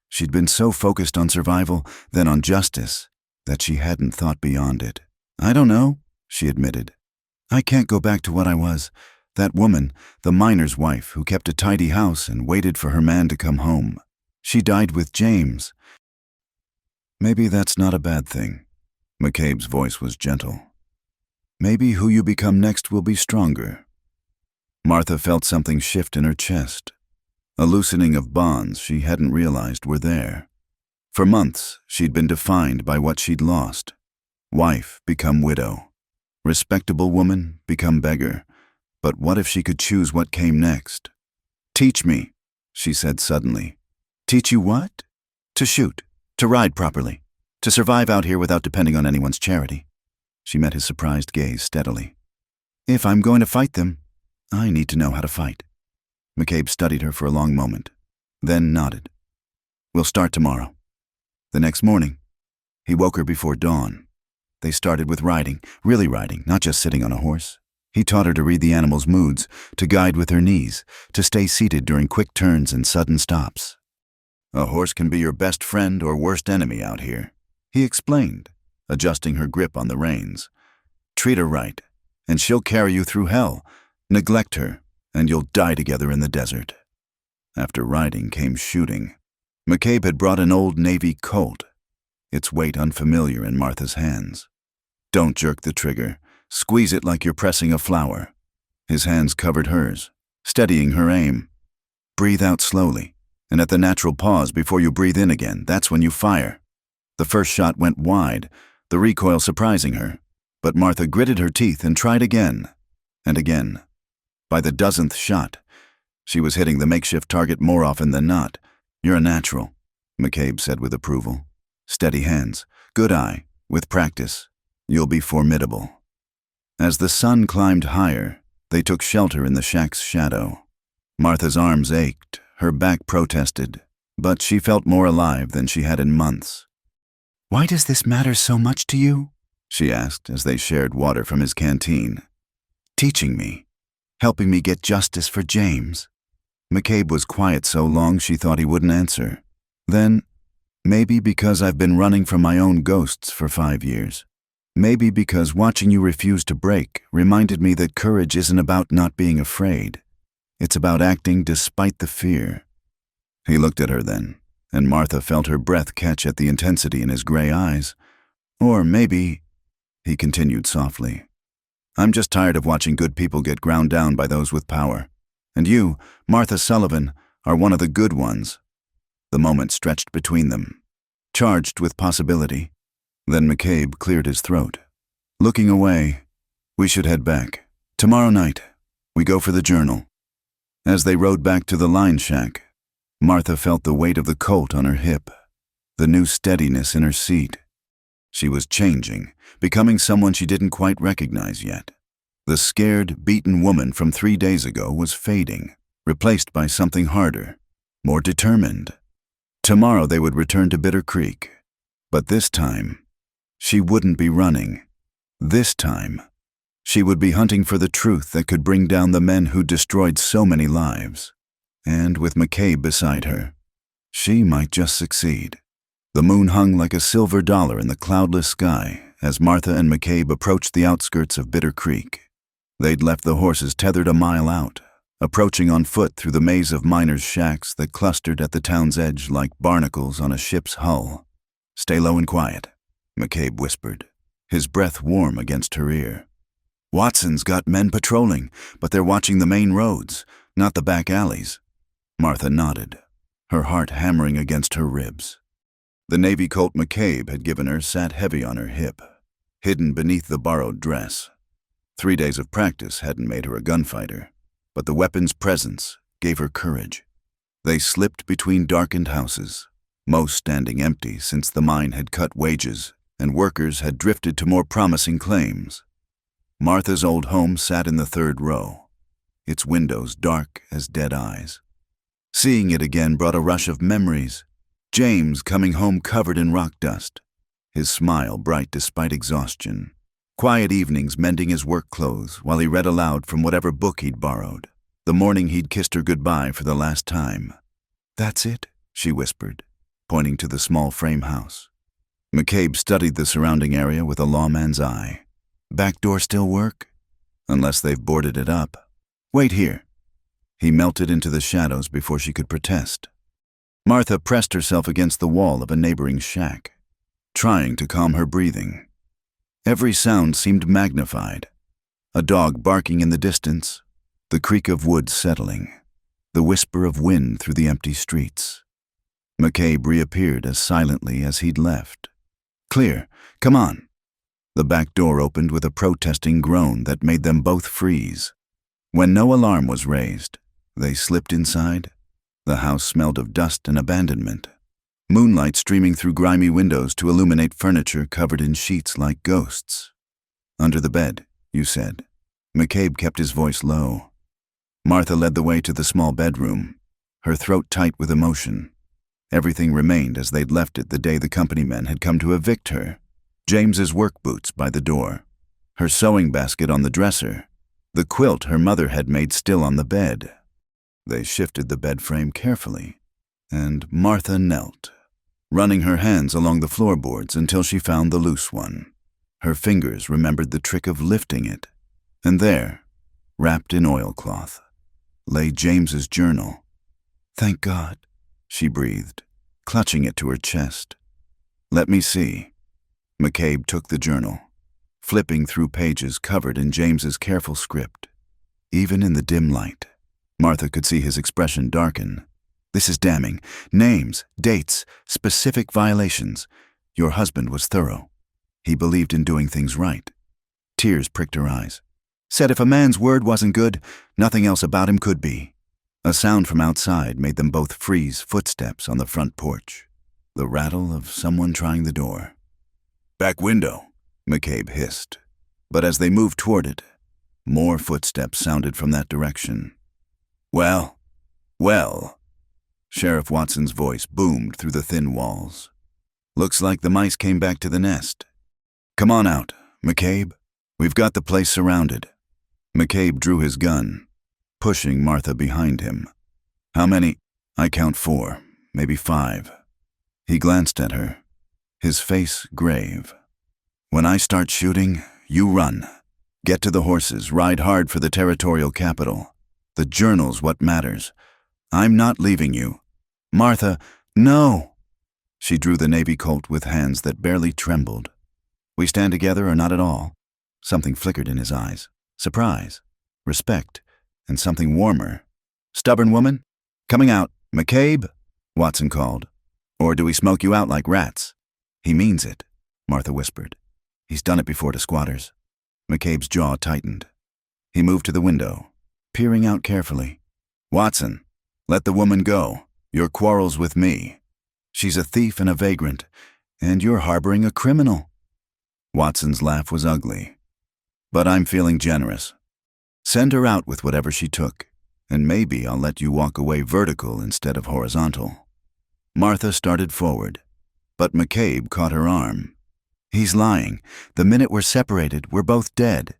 She'd been so focused on survival, then on justice, that she hadn't thought beyond it. "I don't know," she admitted. "I can't go back to what I was. That woman, the miner's wife who kept a tidy house and waited for her man to come home. She died with James." "Maybe that's not a bad thing." McCabe's voice was gentle. "Maybe who you become next will be stronger." Martha felt something shift in her chest, a loosening of bonds she hadn't realized were there. For months, she'd been defined by what she'd lost. Wife become widow. Respectable woman become beggar. But what if she could choose what came next? "Teach me," she said suddenly. "Teach you what?" "To shoot, to ride properly, to survive out here without depending on anyone's charity." She met his surprised gaze steadily. "If I'm going to fight them, I need to know how to fight." McCabe studied her for a long moment, then nodded. "We'll start tomorrow." The next morning, he woke her before dawn. They started with riding, really riding, not just sitting on a horse. He taught her to read the animal's moods, to guide with her knees, to stay seated during quick turns and sudden stops. "A horse can be your best friend or worst enemy out here," he explained, adjusting her grip on the reins. "Treat her right, and she'll carry you through hell. Neglect her, and you'll die together in the desert." After riding came shooting. McCabe had brought an old Navy Colt, its weight unfamiliar in Martha's hands. "Don't jerk the trigger. Squeeze it like you're pressing a flower." His hands covered hers, steadying her aim. "Breathe out slowly, and at the natural pause before you breathe in again, that's when you fire." The first shot went wide, the recoil surprising her, but Martha gritted her teeth and tried again, and again. By the 10th shot, she was hitting the makeshift target more often than not. "You're a natural," McCabe said with approval. "Steady hands, good eye, with practice, you'll be formidable." As the sun climbed higher, they took shelter in the shack's shadow. Martha's arms ached, her back protested, but she felt more alive than she had in months. "Why does this matter so much to you?" she asked as they shared water from his canteen. "Teaching me, helping me get justice for James." McCabe was quiet so long she thought he wouldn't answer. Then, "Maybe because I've been running from my own ghosts for 5 years. Maybe because watching you refuse to break reminded me that courage isn't about not being afraid. It's about acting despite the fear." He looked at her then, and Martha felt her breath catch at the intensity in his gray eyes. "Or maybe," he continued softly, "I'm just tired of watching good people get ground down by those with power. And you, Martha Sullivan, are one of the good ones." The moment stretched between them, charged with possibility. Then McCabe cleared his throat. Looking away, "We should head back. Tomorrow night, we go for the journal." As they rode back to the line shack, Martha felt the weight of the Colt on her hip, the new steadiness in her seat. She was changing, becoming someone she didn't quite recognize yet. The scared, beaten woman from 3 days ago was fading, replaced by something harder, more determined. Tomorrow they would return to Bitter Creek. But this time, she wouldn't be running. This time, She would be hunting for the truth that could bring down the men who destroyed so many lives. And with McCabe beside her, she might just succeed. The moon hung like a silver dollar in the cloudless sky as Martha and McCabe approached the outskirts of Bitter Creek. They'd left the horses tethered a mile out, approaching on foot through the maze of miners' shacks that clustered at the town's edge like barnacles on a ship's hull. "Stay low and quiet," McCabe whispered, his breath warm against her ear. "Watson's got men patrolling, but they're watching the main roads, not the back alleys." Martha nodded, her heart hammering against her ribs. The Navy Colt McCabe had given her sat heavy on her hip, hidden beneath the borrowed dress. 3 days of practice hadn't made her a gunfighter, but the weapon's presence gave her courage. They slipped between darkened houses, most standing empty since the mine had cut wages and workers had drifted to more promising claims. Martha's old home sat in the third row, its windows dark as dead eyes. Seeing it again brought a rush of memories. James coming home covered in rock dust, his smile bright despite exhaustion. Quiet evenings mending his work clothes while he read aloud from whatever book he'd borrowed. The morning he'd kissed her goodbye for the last time. "That's it," she whispered, pointing to the small frame house. McCabe studied the surrounding area with a lawman's eye. "Back door still work?" "Unless they've boarded it up." "Wait here." He melted into the shadows before she could protest. Martha pressed herself against the wall of a neighboring shack, trying to calm her breathing. Every sound seemed magnified. A dog barking in the distance, the creak of wood settling, the whisper of wind through the empty streets. McCabe reappeared as silently as he'd left. "Clear. Come on." The back door opened with a protesting groan that made them both freeze. When no alarm was raised, they slipped inside. The house smelled of dust and abandonment, moonlight streaming through grimy windows to illuminate furniture covered in sheets like ghosts. "Under the bed," you said. McCabe kept his voice low. Martha led the way to the small bedroom, her throat tight with emotion. Everything remained as they'd left it the day the company men had come to evict her. James's work boots by the door, her sewing basket on the dresser, the quilt her mother had made still on the bed. They shifted the bed frame carefully, and Martha knelt, running her hands along the floorboards until she found the loose one. Her fingers remembered the trick of lifting it, and there, wrapped in oilcloth, lay James's journal. "Thank God," she breathed, clutching it to her chest. "Let me see." McCabe took the journal, flipping through pages covered in James's careful script. Even in the dim light, Martha could see his expression darken. "This is damning. Names, dates, specific violations. Your husband was thorough. He believed in doing things right." Tears pricked her eyes. "Said if a man's word wasn't good, nothing else about him could be." A sound from outside made them both freeze. Footsteps on the front porch, the rattle of someone trying the door. "Back window," McCabe hissed. But as they moved toward it, more footsteps sounded from that direction. Well, Sheriff Watson's voice boomed through the thin walls. "Looks like the mice came back to the nest. Come on out, McCabe. We've got the place surrounded." McCabe drew his gun, pushing Martha behind him. "How many?" "I count 4, maybe 5. He glanced at her, his face grave. "When I start shooting, you run. Get to the horses, ride hard for the territorial capital. The journal's what matters. I'm not leaving you." "Martha, no!" She drew the Navy Colt with hands that barely trembled. "We stand together or not at all?" Something flickered in his eyes. Surprise, respect, and something warmer. "Stubborn woman? Coming out, McCabe?" Watson called. "Or do we smoke you out like rats?" "He means it," Martha whispered. "He's done it before to squatters." McCabe's jaw tightened. He moved to the window, peering out carefully. "Watson, let the woman go. Your quarrel's with me. She's a thief and a vagrant, and you're harboring a criminal." Watson's laugh was ugly. "But I'm feeling generous. Send her out with whatever she took, and maybe I'll let you walk away vertical instead of horizontal." Martha started forward, but McCabe caught her arm. "He's lying. The minute we're separated, we're both dead.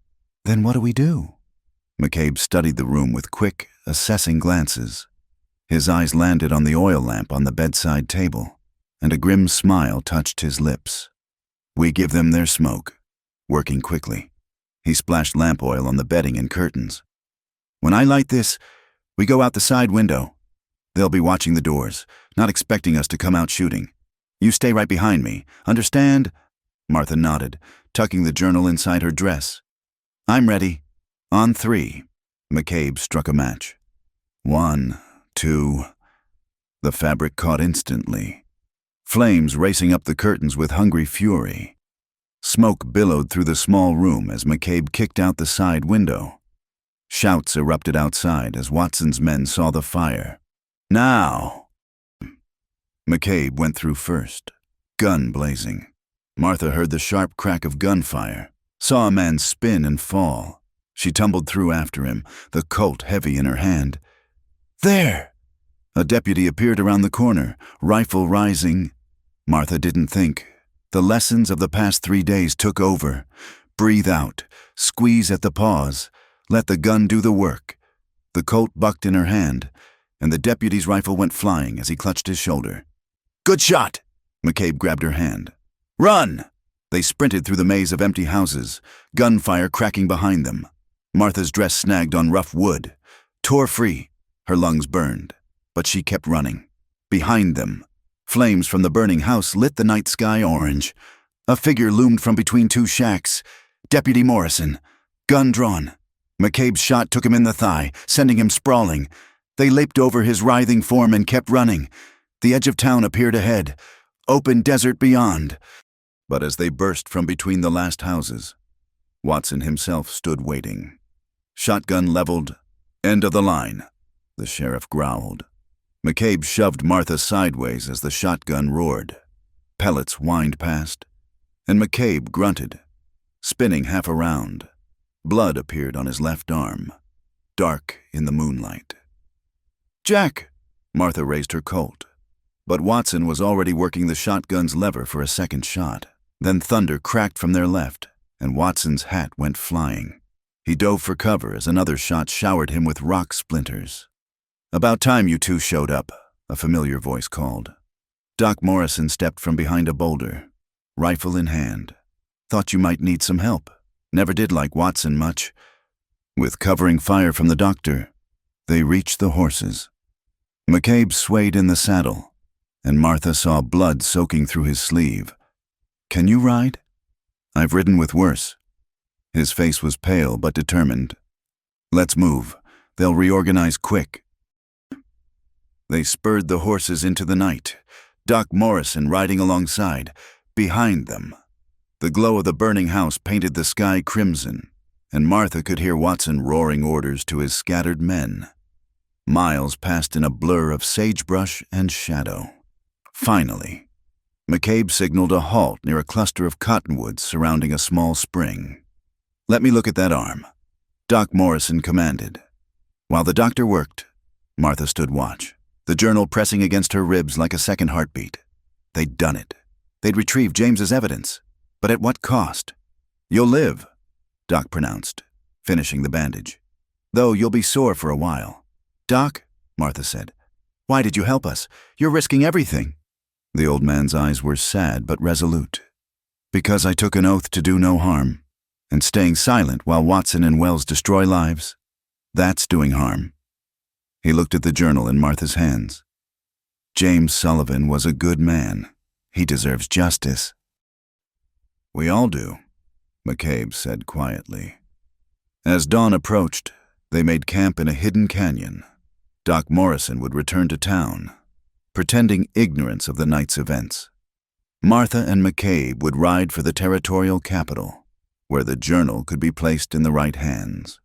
Then what do we do? McCabe studied the room with quick, assessing glances. His eyes landed on the oil lamp on the bedside table, and a grim smile touched his lips. We give them their smoke. Working quickly, he splashed lamp oil on the bedding and curtains. When I light this, we go out the side window. They'll be watching the doors, not expecting us to come out shooting. You stay right behind me, understand? Martha nodded, tucking the journal inside her dress. I'm ready. On 3. McCabe struck a match. 1, 2. The fabric caught instantly. Flames racing up the curtains with hungry fury. Smoke billowed through the small room as McCabe kicked out the side window. Shouts erupted outside as Watson's men saw the fire. Now! McCabe went through first, gun blazing. Martha heard the sharp crack of gunfire, saw a man spin and fall. She tumbled through after him, the Colt heavy in her hand. There! A deputy appeared around the corner, rifle rising. Martha didn't think. The lessons of the past 3 days took over. Breathe out, squeeze at the pause, let the gun do the work. The Colt bucked in her hand, and the deputy's rifle went flying as he clutched his shoulder. Good shot! McCabe grabbed her hand. Run! They sprinted through the maze of empty houses, gunfire cracking behind them. Martha's dress snagged on rough wood, tore free. Her lungs burned, but she kept running. Behind them, flames from the burning house lit the night sky orange. A figure loomed from between 2 shacks. Deputy Morrison, gun drawn. McCabe's shot took him in the thigh, sending him sprawling. They leaped over his writhing form and kept running. The edge of town appeared ahead, open desert beyond. But as they burst from between the last houses, Watson himself stood waiting. Shotgun leveled. End of the line, the sheriff growled. McCabe shoved Martha sideways as the shotgun roared. Pellets whined past, and McCabe grunted, spinning half around. Blood appeared on his left arm, dark in the moonlight. Jack! Martha raised her Colt, but Watson was already working the shotgun's lever for a second shot. Then thunder cracked from their left, and Watson's hat went flying. He dove for cover as another shot showered him with rock splinters. About time you two showed up, a familiar voice called. Doc Morrison stepped from behind a boulder, rifle in hand. Thought you might need some help. Never did like Watson much. With covering fire from the doctor, they reached the horses. McCabe swayed in the saddle, and Martha saw blood soaking through his sleeve. Can you ride? I've ridden with worse. His face was pale but determined. Let's move. They'll reorganize quick. They spurred the horses into the night, Doc Morrison riding alongside, behind them. The glow of the burning house painted the sky crimson, and Martha could hear Watson roaring orders to his scattered men. Miles passed in a blur of sagebrush and shadow. Finally, McCabe signaled a halt near a cluster of cottonwoods surrounding a small spring. Let me look at that arm, Doc Morrison commanded. While the doctor worked, Martha stood watch, the journal pressing against her ribs like a second heartbeat. They'd done it. They'd retrieved James's evidence. But at what cost? You'll live, Doc pronounced, finishing the bandage. Though you'll be sore for a while. Doc, Martha said, why did you help us? You're risking everything. The old man's eyes were sad but resolute. Because I took an oath to do no harm, and staying silent while Watson and Wells destroy lives, that's doing harm. He looked at the journal in Martha's hands. James Sullivan was a good man. He deserves justice. We all do, McCabe said quietly. As dawn approached, they made camp in a hidden canyon. Doc Morrison would return to town, pretending ignorance of the night's events. Martha and McCabe would ride for the territorial capital, where the journal could be placed in the right hands.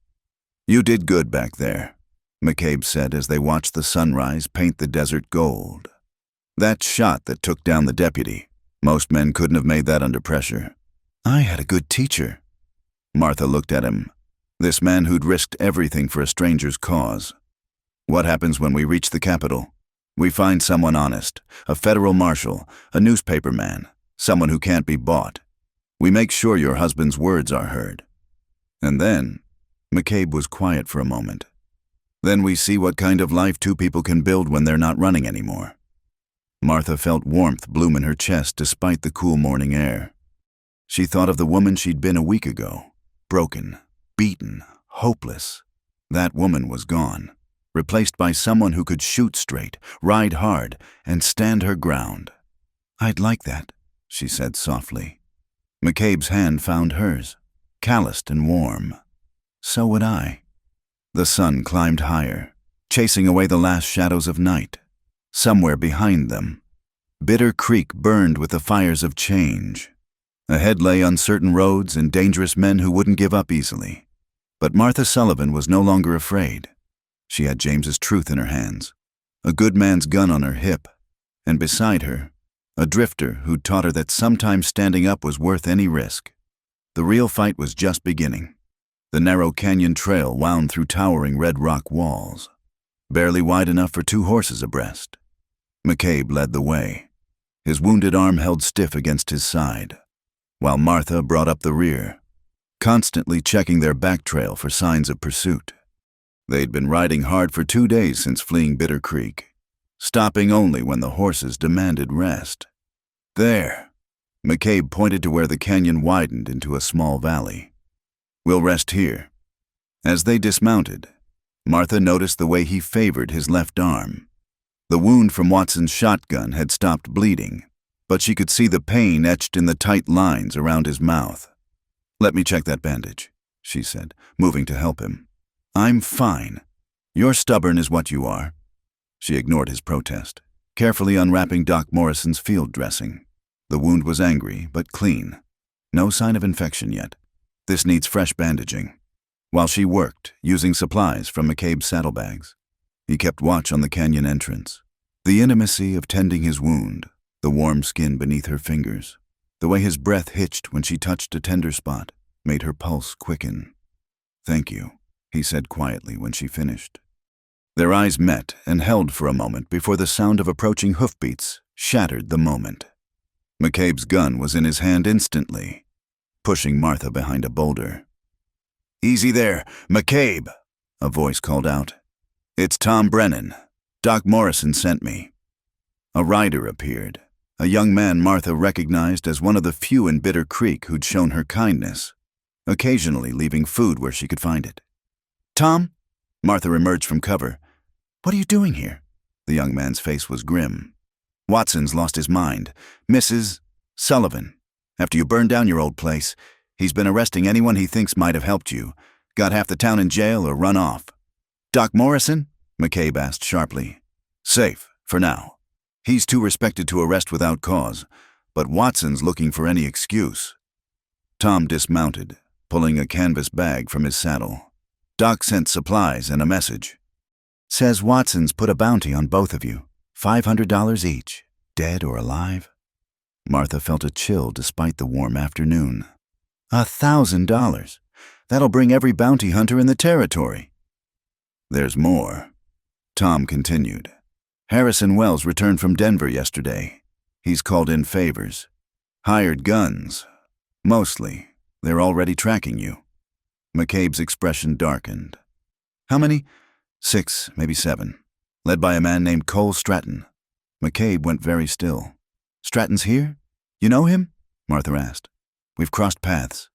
You did good back there, McCabe said as they watched the sunrise paint the desert gold. That shot that took down the deputy, most men couldn't have made that under pressure. I had a good teacher. Martha looked at him, this man who'd risked everything for a stranger's cause. What happens when we reach the capital? We find someone honest, a federal marshal, a newspaper man, someone who can't be bought. We make sure your husband's words are heard. And then, McCabe was quiet for a moment. Then we see what kind of life two people can build when they're not running anymore. Martha felt warmth bloom in her chest despite the cool morning air. She thought of the woman she'd been a week ago, broken, beaten, hopeless. That woman was gone, replaced by someone who could shoot straight, ride hard, and stand her ground. "I'd like that," she said softly. McCabe's hand found hers, calloused and warm. "So would I." The sun climbed higher, chasing away the last shadows of night. Somewhere behind them, Bitter Creek burned with the fires of change. Ahead lay uncertain roads and dangerous men who wouldn't give up easily. But Martha Sullivan was no longer afraid. She had James's truth in her hands, a good man's gun on her hip, and beside her, a drifter who'd taught her that sometimes standing up was worth any risk. The real fight was just beginning. The narrow canyon trail wound through towering red rock walls, barely wide enough for two horses abreast. McCabe led the way, his wounded arm held stiff against his side, while Martha brought up the rear, constantly checking their back trail for signs of pursuit. They'd been riding hard for 2 days since fleeing Bitter Creek, stopping only when the horses demanded rest. "There," McCabe pointed to where the canyon widened into a small valley. "We'll rest here." As they dismounted, Martha noticed the way he favored his left arm. The wound from Watson's shotgun had stopped bleeding, but she could see the pain etched in the tight lines around his mouth. "Let me check that bandage," she said, moving to help him. "I'm fine. You're stubborn is what you are." She ignored his protest, carefully unwrapping Doc Morrison's field dressing. The wound was angry, but clean. No sign of infection yet. "This needs fresh bandaging." While she worked, using supplies from McCabe's saddlebags, he kept watch on the canyon entrance. The intimacy of tending his wound, the warm skin beneath her fingers, the way his breath hitched when she touched a tender spot, made her pulse quicken. "Thank you," he said quietly when she finished. Their eyes met and held for a moment before the sound of approaching hoofbeats shattered the moment. McCabe's gun was in his hand instantly, pushing Martha behind a boulder. "Easy there, McCabe," a voice called out. "It's Tom Brennan. Doc Morrison sent me." A rider appeared, a young man Martha recognized as one of the few in Bitter Creek who'd shown her kindness, occasionally leaving food where she could find it. "Tom?" Martha emerged from cover. "What are you doing here?" The young man's face was grim. "Watson's lost his mind. Mrs. Sullivan. After you burned down your old place, he's been arresting anyone he thinks might have helped you. Got half the town in jail or run off." "Doc Morrison?" McCabe asked sharply. "Safe, for now. He's too respected to arrest without cause, but Watson's looking for any excuse." Tom dismounted, pulling a canvas bag from his saddle. "Doc sent supplies and a message. Says Watson's put a bounty on both of you, $500 each, dead or alive." Martha felt a chill despite the warm afternoon. $1,000. That'll bring every bounty hunter in the territory." "There's more," Tom continued. "Harrison Wells returned from Denver yesterday. He's called in favors. Hired guns. Mostly. They're already tracking you." McCabe's expression darkened. "How many?" 6, maybe 7. Led by a man named Cole Stratton." McCabe went very still. "Stratton's here? You know him?" Martha asked. "We've crossed paths."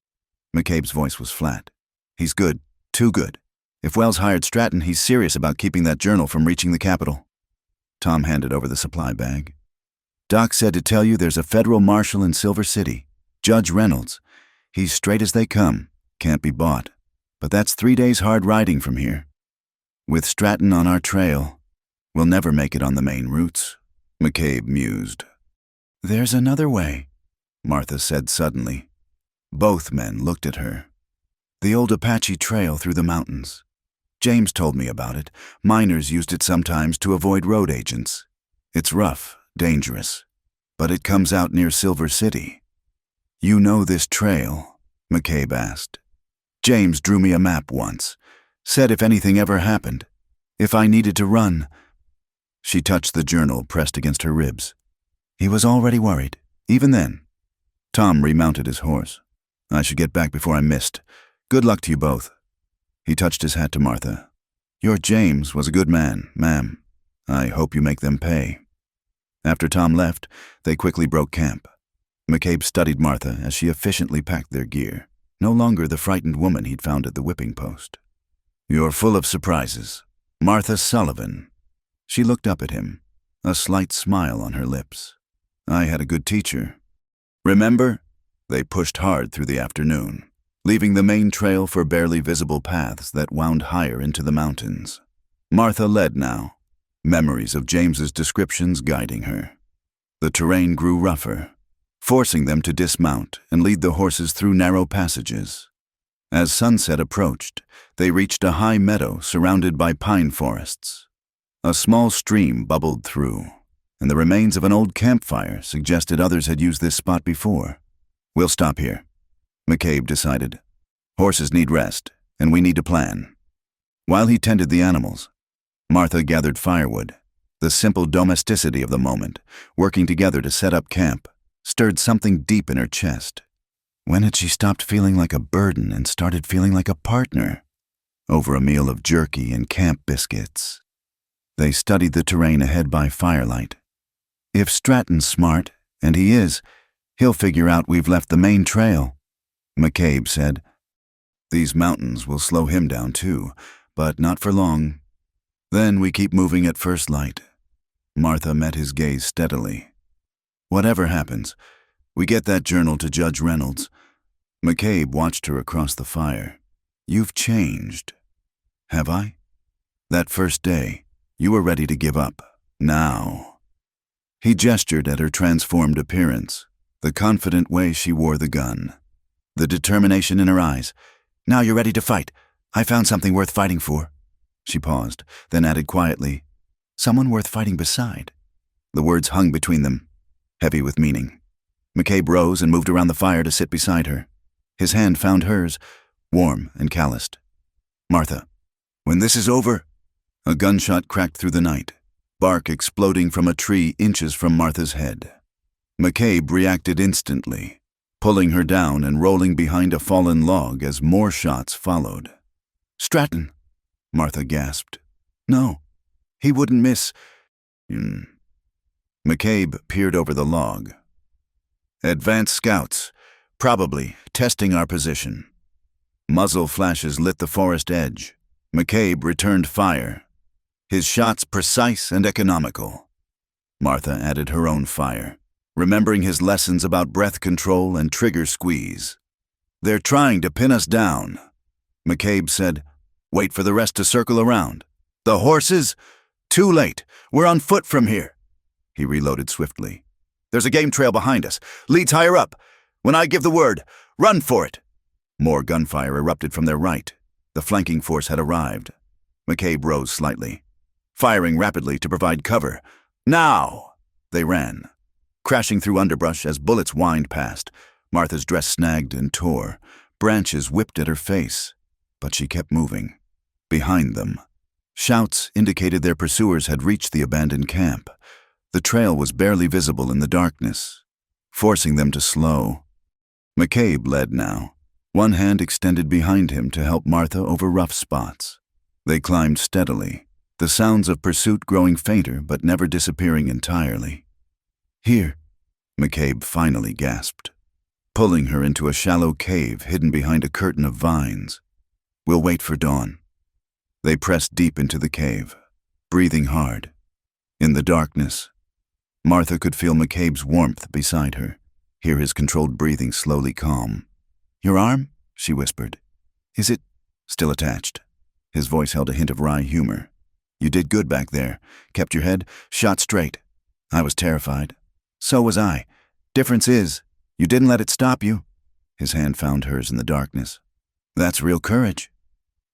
McCabe's voice was flat. "He's good. Too good. If Wells hired Stratton, he's serious about keeping that journal from reaching the Capitol." Tom handed over the supply bag. "Doc said to tell you there's a federal marshal in Silver City, Judge Reynolds. He's straight as they come. Can't be bought. But that's 3 days hard riding from here. With Stratton on our trail, we'll never make it on the main routes." McCabe mused. "There's another way," Martha said suddenly. Both men looked at her. "The old Apache trail through the mountains. James told me about it. Miners used it sometimes to avoid road agents. It's rough, dangerous, but it comes out near Silver City." "You know this trail?" McCabe asked. "James drew me a map once. Said if anything ever happened, if I needed to run." She touched the journal pressed against her ribs. "He was already worried, even then." Tom remounted his horse. "I should get back before I'm missed. Good luck to you both. He touched his hat to Martha. Your James was a good man, ma'am. I hope you make them pay. After Tom left, they quickly broke camp. McCabe studied Martha as she efficiently packed their gear, no longer the frightened woman he'd found at the whipping post. You're full of surprises. Martha Sullivan. She looked up at him, a slight smile on her lips. I had a good teacher. Remember? They pushed hard through the afternoon, leaving the main trail for barely visible paths that wound higher into the mountains. Martha led now, memories of James's descriptions guiding her. The terrain grew rougher, forcing them to dismount and lead the horses through narrow passages. As sunset approached, they reached a high meadow surrounded by pine forests. A small stream bubbled through, and the remains of an old campfire suggested others had used this spot before. We'll stop here, McCabe decided. Horses need rest, and we need to plan. While he tended the animals, Martha gathered firewood. The simple domesticity of the moment, working together to set up camp, stirred something deep in her chest. When had she stopped feeling like a burden and started feeling like a partner? Over a meal of jerky and camp biscuits. They studied the terrain ahead by firelight. If Stratton's smart, and he is, he'll figure out we've left the main trail, McCabe said. These mountains will slow him down too, but not for long. Then we keep moving at first light. Martha met his gaze steadily. Whatever happens, we get that journal to Judge Reynolds. McCabe watched her across the fire. You've changed. Have I? That first day, you were ready to give up. Now. He gestured at her transformed appearance, the confident way she wore the gun, the determination in her eyes. Now you're ready to fight. I found something worth fighting for. She paused, then added quietly, someone worth fighting beside. The words hung between them, heavy with meaning. McCabe rose and moved around the fire to sit beside her. His hand found hers, warm and calloused. Martha, when this is over... A gunshot cracked through the night, bark exploding from a tree inches from Martha's head. McCabe reacted instantly, pulling her down and rolling behind a fallen log as more shots followed. Stratton, Martha gasped. No, he wouldn't miss. McCabe peered over the log. Advanced scouts, probably testing our position. Muzzle flashes lit the forest edge. McCabe returned fire. His shots precise and economical. Martha added her own fire, remembering his lessons about breath control and trigger squeeze. They're trying to pin us down. McCabe said, wait for the rest to circle around. The horses? Too late. We're on foot from here. He reloaded swiftly. There's a game trail behind us. Leads higher up. When I give the word, run for it. More gunfire erupted from their right. The flanking force had arrived. McCabe rose slightly, firing rapidly to provide cover. Now! They ran, crashing through underbrush as bullets whined past. Martha's dress snagged and tore. Branches whipped at her face, but she kept moving. Behind them, shouts indicated their pursuers had reached the abandoned camp. The trail was barely visible in the darkness, forcing them to slow. McCabe led now, one hand extended behind him to help Martha over rough spots. They climbed steadily, the sounds of pursuit growing fainter but never disappearing entirely. Here, McCabe finally gasped, pulling her into a shallow cave hidden behind a curtain of vines. We'll wait for dawn. They pressed deep into the cave, breathing hard. In the darkness, Martha could feel McCabe's warmth beside her, hear his controlled breathing slowly calm. Your arm? She whispered. Is it still attached? His voice held a hint of wry humor. You did good back there. Kept your head, shot straight. I was terrified. So was I. Difference is, you didn't let it stop you. His hand found hers in the darkness. That's real courage.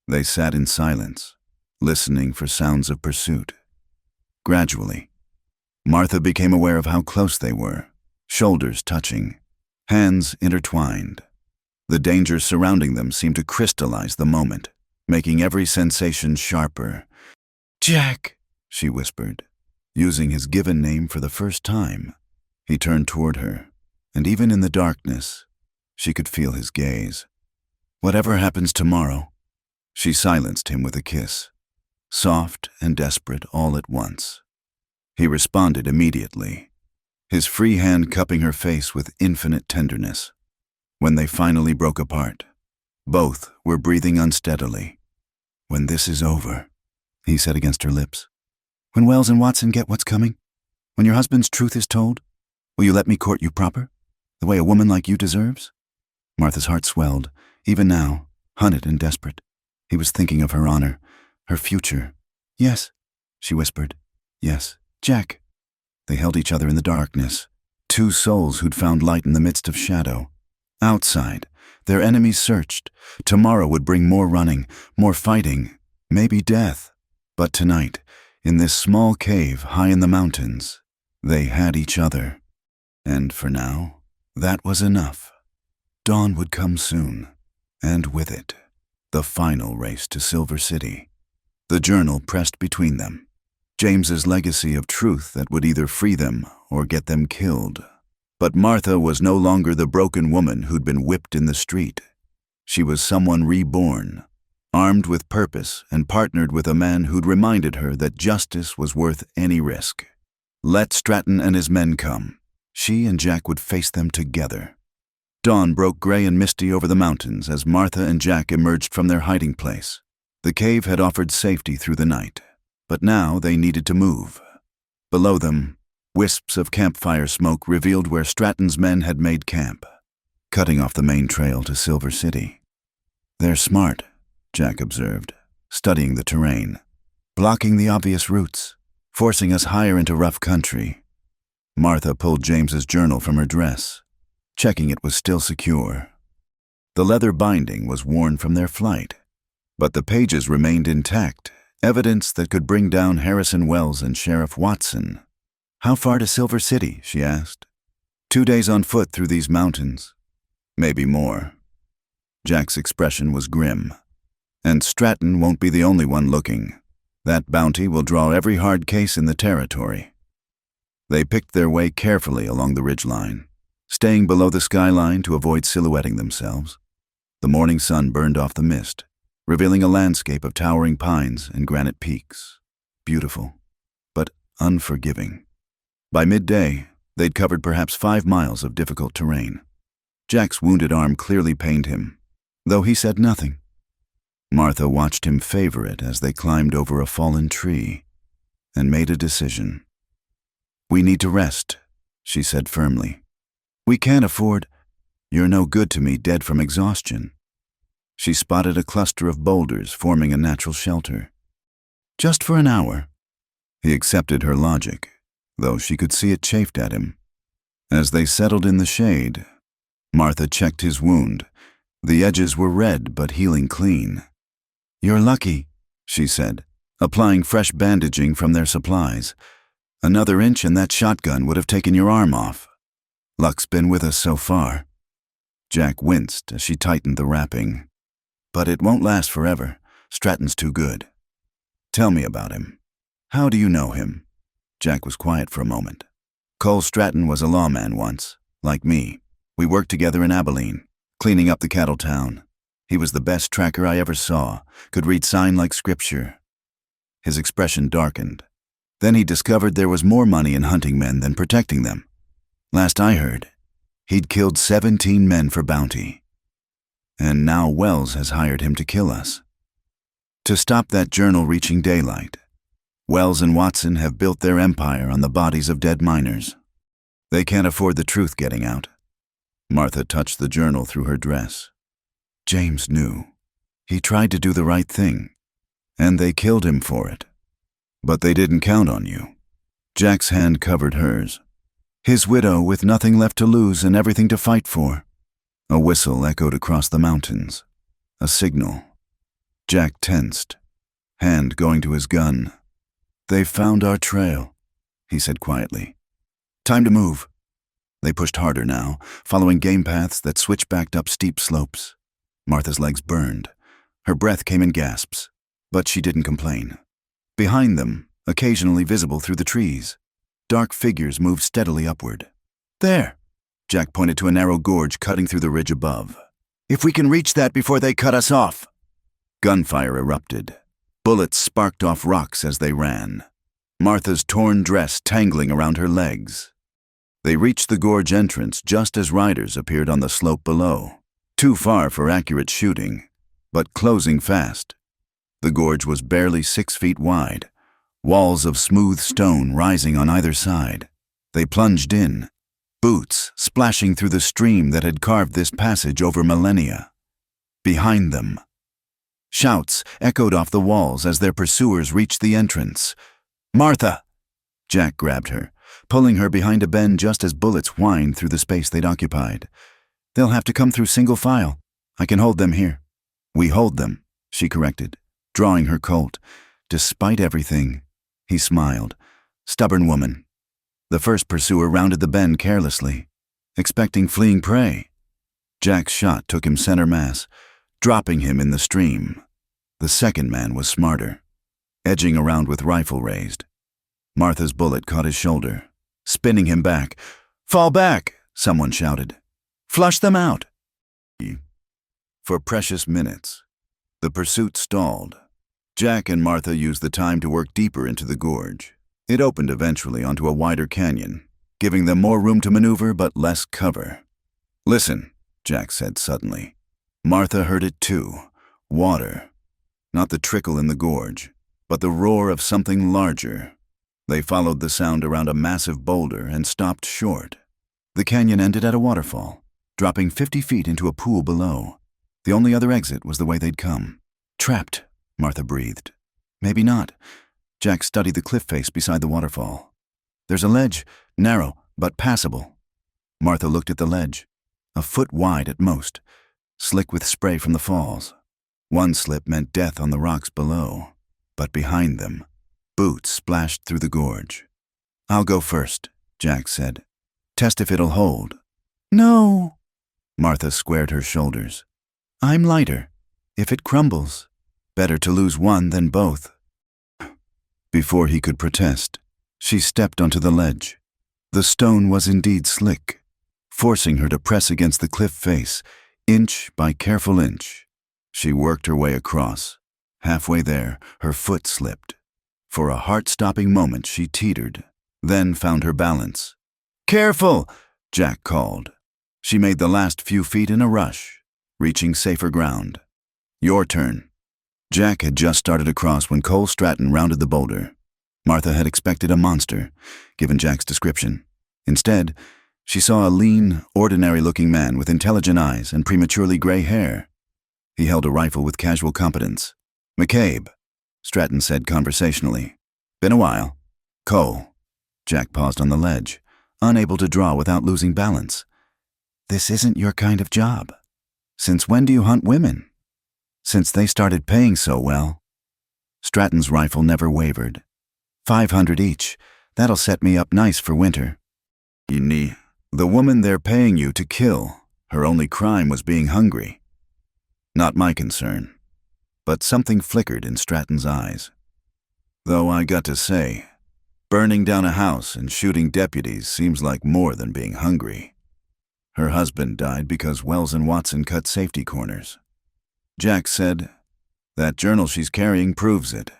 They sat in silence, listening for sounds of pursuit. Gradually, Martha became aware of how close they were, shoulders touching, hands intertwined. The danger surrounding them seemed to crystallize the moment, making every sensation sharper. Jack, she whispered, using his given name for the first time. He turned toward her, and even in the darkness, she could feel his gaze. Whatever happens tomorrow. She silenced him with a kiss, soft and desperate all at once. He responded immediately, his free hand cupping her face with infinite tenderness. When they finally broke apart, both were breathing unsteadily. "When this is over," he said against her lips. "When Wells and Watson get what's coming? When your husband's truth is told? Will you let me court you proper, the way a woman like you deserves?" Martha's heart swelled, even now, hunted and desperate. He was thinking of her honor, her future. "Yes," she whispered. "Yes, Jack." They held each other in the darkness, two souls who'd found light in the midst of shadow. Outside, their enemies searched. Tomorrow would bring more running, more fighting, maybe death. But tonight, in this small cave high in the mountains, they had each other. And for now, that was enough. Dawn would come soon, and with it, the final race to Silver City. The journal pressed between them, James's legacy of truth that would either free them or get them killed. But Martha was no longer the broken woman who'd been whipped in the street. She was someone reborn, armed with purpose and partnered with a man who'd reminded her that justice was worth any risk. Let Stratton and his men come. She and Jack would face them together. Dawn broke gray and misty over the mountains as Martha and Jack emerged from their hiding place. The cave had offered safety through the night, but now they needed to move. Below them, wisps of campfire smoke revealed where Stratton's men had made camp, cutting off the main trail to Silver City. "They're smart," Jack observed, studying the terrain, blocking the obvious routes, forcing us higher into rough country. Martha pulled James's journal from her dress, checking it was still secure. The leather binding was worn from their flight, but the pages remained intact, evidence that could bring down Harrison Wells and Sheriff Watson. "How far to Silver City?" she asked. 2 days on foot through these mountains. Maybe more." Jack's expression was grim. "And Stratton won't be the only one looking. That bounty will draw every hard case in the territory." They picked their way carefully along the ridgeline, staying below the skyline to avoid silhouetting themselves. The morning sun burned off the mist, revealing a landscape of towering pines and granite peaks. Beautiful, but unforgiving. By midday, they'd covered perhaps 5 miles of difficult terrain. Jack's wounded arm clearly pained him, though he said nothing. Martha watched him favor it as they climbed over a fallen tree and made a decision. "We need to rest," she said firmly. "We can't afford— You're no good to me dead from exhaustion." She spotted a cluster of boulders forming a natural shelter. "Just for an hour." He accepted her logic, though she could see it chafed at him. As they settled in the shade, Martha checked his wound. The edges were red but healing clean. "You're lucky," she said, applying fresh bandaging from their supplies. "Another inch and that shotgun would have taken your arm off. Luck's been with us so far." Jack winced as she tightened the wrapping. "But it won't last forever. Stratton's too good." "Tell me about him. How do you know him?" Jack was quiet for a moment. "Cole Stratton was a lawman once, like me. We worked together in Abilene, cleaning up the cattle town. He was the best tracker I ever saw, could read sign like scripture." His expression darkened. "Then he discovered there was more money in hunting men than protecting them. Last I heard, he'd killed 17 men for bounty. And now Wells has hired him to kill us. To stop that journal reaching daylight. Wells and Watson have built their empire on the bodies of dead miners. They can't afford the truth getting out." Martha touched the journal through her dress. "James knew. He tried to do the right thing, and they killed him for it. But they didn't count on you." Jack's hand covered hers. His widow with nothing left to lose and everything to fight for. A whistle echoed across the mountains. A signal. Jack tensed, hand going to his gun. "They've found our trail," he said quietly. "Time to move." They pushed harder now, following game paths that switchbacked up steep slopes. Martha's legs burned. Her breath came in gasps, but she didn't complain. Behind them, occasionally visible through the trees, dark figures moved steadily upward. "There!" Jack pointed to a narrow gorge cutting through the ridge above. If we can reach that before they cut us off. Gunfire erupted. Bullets sparked off rocks as they ran. Martha's torn dress tangling around her legs. They reached the gorge entrance just as riders appeared on the slope below. Too far for accurate shooting, but closing fast. The gorge was barely 6 feet wide, walls of smooth stone rising on either side. They plunged in, boots splashing through the stream that had carved this passage over millennia. Behind them, shouts echoed off the walls as their pursuers reached the entrance. "Martha!" Jack grabbed her, pulling her behind a bend just as bullets whined through the space they'd occupied. "They'll have to come through single file. I can hold them here." "We hold them," she corrected, drawing her Colt. "Despite everything," he smiled. "Stubborn woman." The first pursuer rounded the bend carelessly, expecting fleeing prey. Jack's shot took him center mass, dropping him in the stream. The second man was smarter, edging around with rifle raised. Martha's bullet caught his shoulder, spinning him back. "Fall back!" someone shouted. "Flush them out!" For precious minutes, the pursuit stalled. Jack and Martha used the time to work deeper into the gorge. It opened eventually onto a wider canyon, giving them more room to maneuver but less cover. "Listen," Jack said suddenly. Martha heard it too. Water. Not the trickle in the gorge, but the roar of something larger. They followed the sound around a massive boulder and stopped short. The canyon ended at a waterfall, dropping 50 feet into a pool below. The only other exit was the way they'd come. "Trapped," Martha breathed. "Maybe not." Jack studied the cliff face beside the waterfall. "There's a ledge, narrow but passable." Martha looked at the ledge, a foot wide at most, slick with spray from the falls. One slip meant death on the rocks below, but behind them, boots splashed through the gorge. "I'll go first," Jack said. "Test if it'll hold." "No." Martha squared her shoulders. "I'm lighter. If it crumbles, better to lose one than both." Before he could protest, she stepped onto the ledge. The stone was indeed slick, forcing her to press against the cliff face, inch by careful inch. She worked her way across. Halfway there, her foot slipped. For a heart-stopping moment, she teetered, then found her balance. "Careful!" Jack called. She made the last few feet in a rush, reaching safer ground. "Your turn." Jack had just started across when Cole Stratton rounded the boulder. Martha had expected a monster, given Jack's description. Instead, she saw a lean, ordinary-looking man with intelligent eyes and prematurely gray hair. He held a rifle with casual competence. "McCabe," Stratton said conversationally. "Been a while." "Cole." Jack paused on the ledge, unable to draw without losing balance. "This isn't your kind of job. Since when do you hunt women?" "Since they started paying so well." Stratton's rifle never wavered. "500 each. That'll set me up nice for winter." The woman they're paying you to kill, her only crime was being hungry." "Not my concern." But something flickered in Stratton's eyes. "Though I got to say, burning down a house and shooting deputies seems like more than being hungry. Her husband died because Wells and Watson cut safety corners." Jack said, "That journal she's carrying proves it.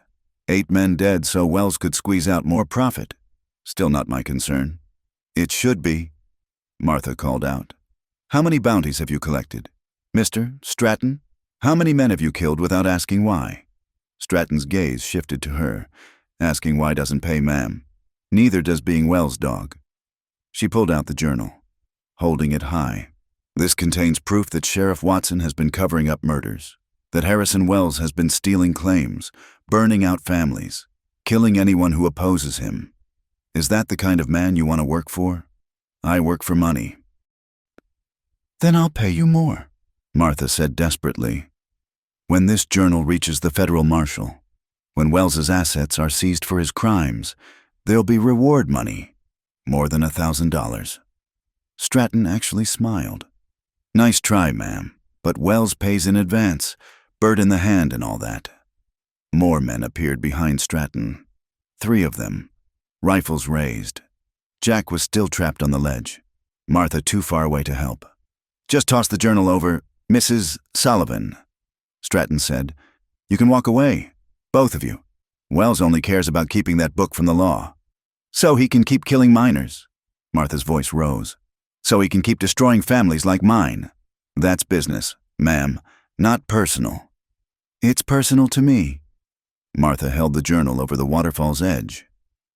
8 men dead so Wells could squeeze out more profit. Still not my concern." "It should be," Martha called out. "How many bounties have you collected? Mr. Stratton, how many men have you killed without asking why?" Stratton's gaze shifted to her. "Asking why doesn't pay, ma'am. Neither does being Wells' dog." She pulled out the journal, holding it high. "This contains proof that Sheriff Watson has been covering up murders, that Harrison Wells has been stealing claims, burning out families, killing anyone who opposes him. Is that the kind of man you want to work for? I work for money." "Then I'll pay you more," Martha said desperately. "When this journal reaches the federal marshal, when Wells's assets are seized for his crimes, there'll be reward money, more than $1,000. Stratton actually smiled. "Nice try, ma'am, but Wells pays in advance, bird in the hand and all that." More men appeared behind Stratton. 3 of them, rifles raised. Jack was still trapped on the ledge, Martha too far away to help. "Just toss the journal over. Mrs. Sullivan, Stratton said, you can walk away, both of you. Wells only cares about keeping that book from the law. So he can keep killing minors. Martha's voice rose. So he can keep destroying families like mine. That's business, ma'am, not personal. It's personal to me. Martha held the journal over the waterfall's edge.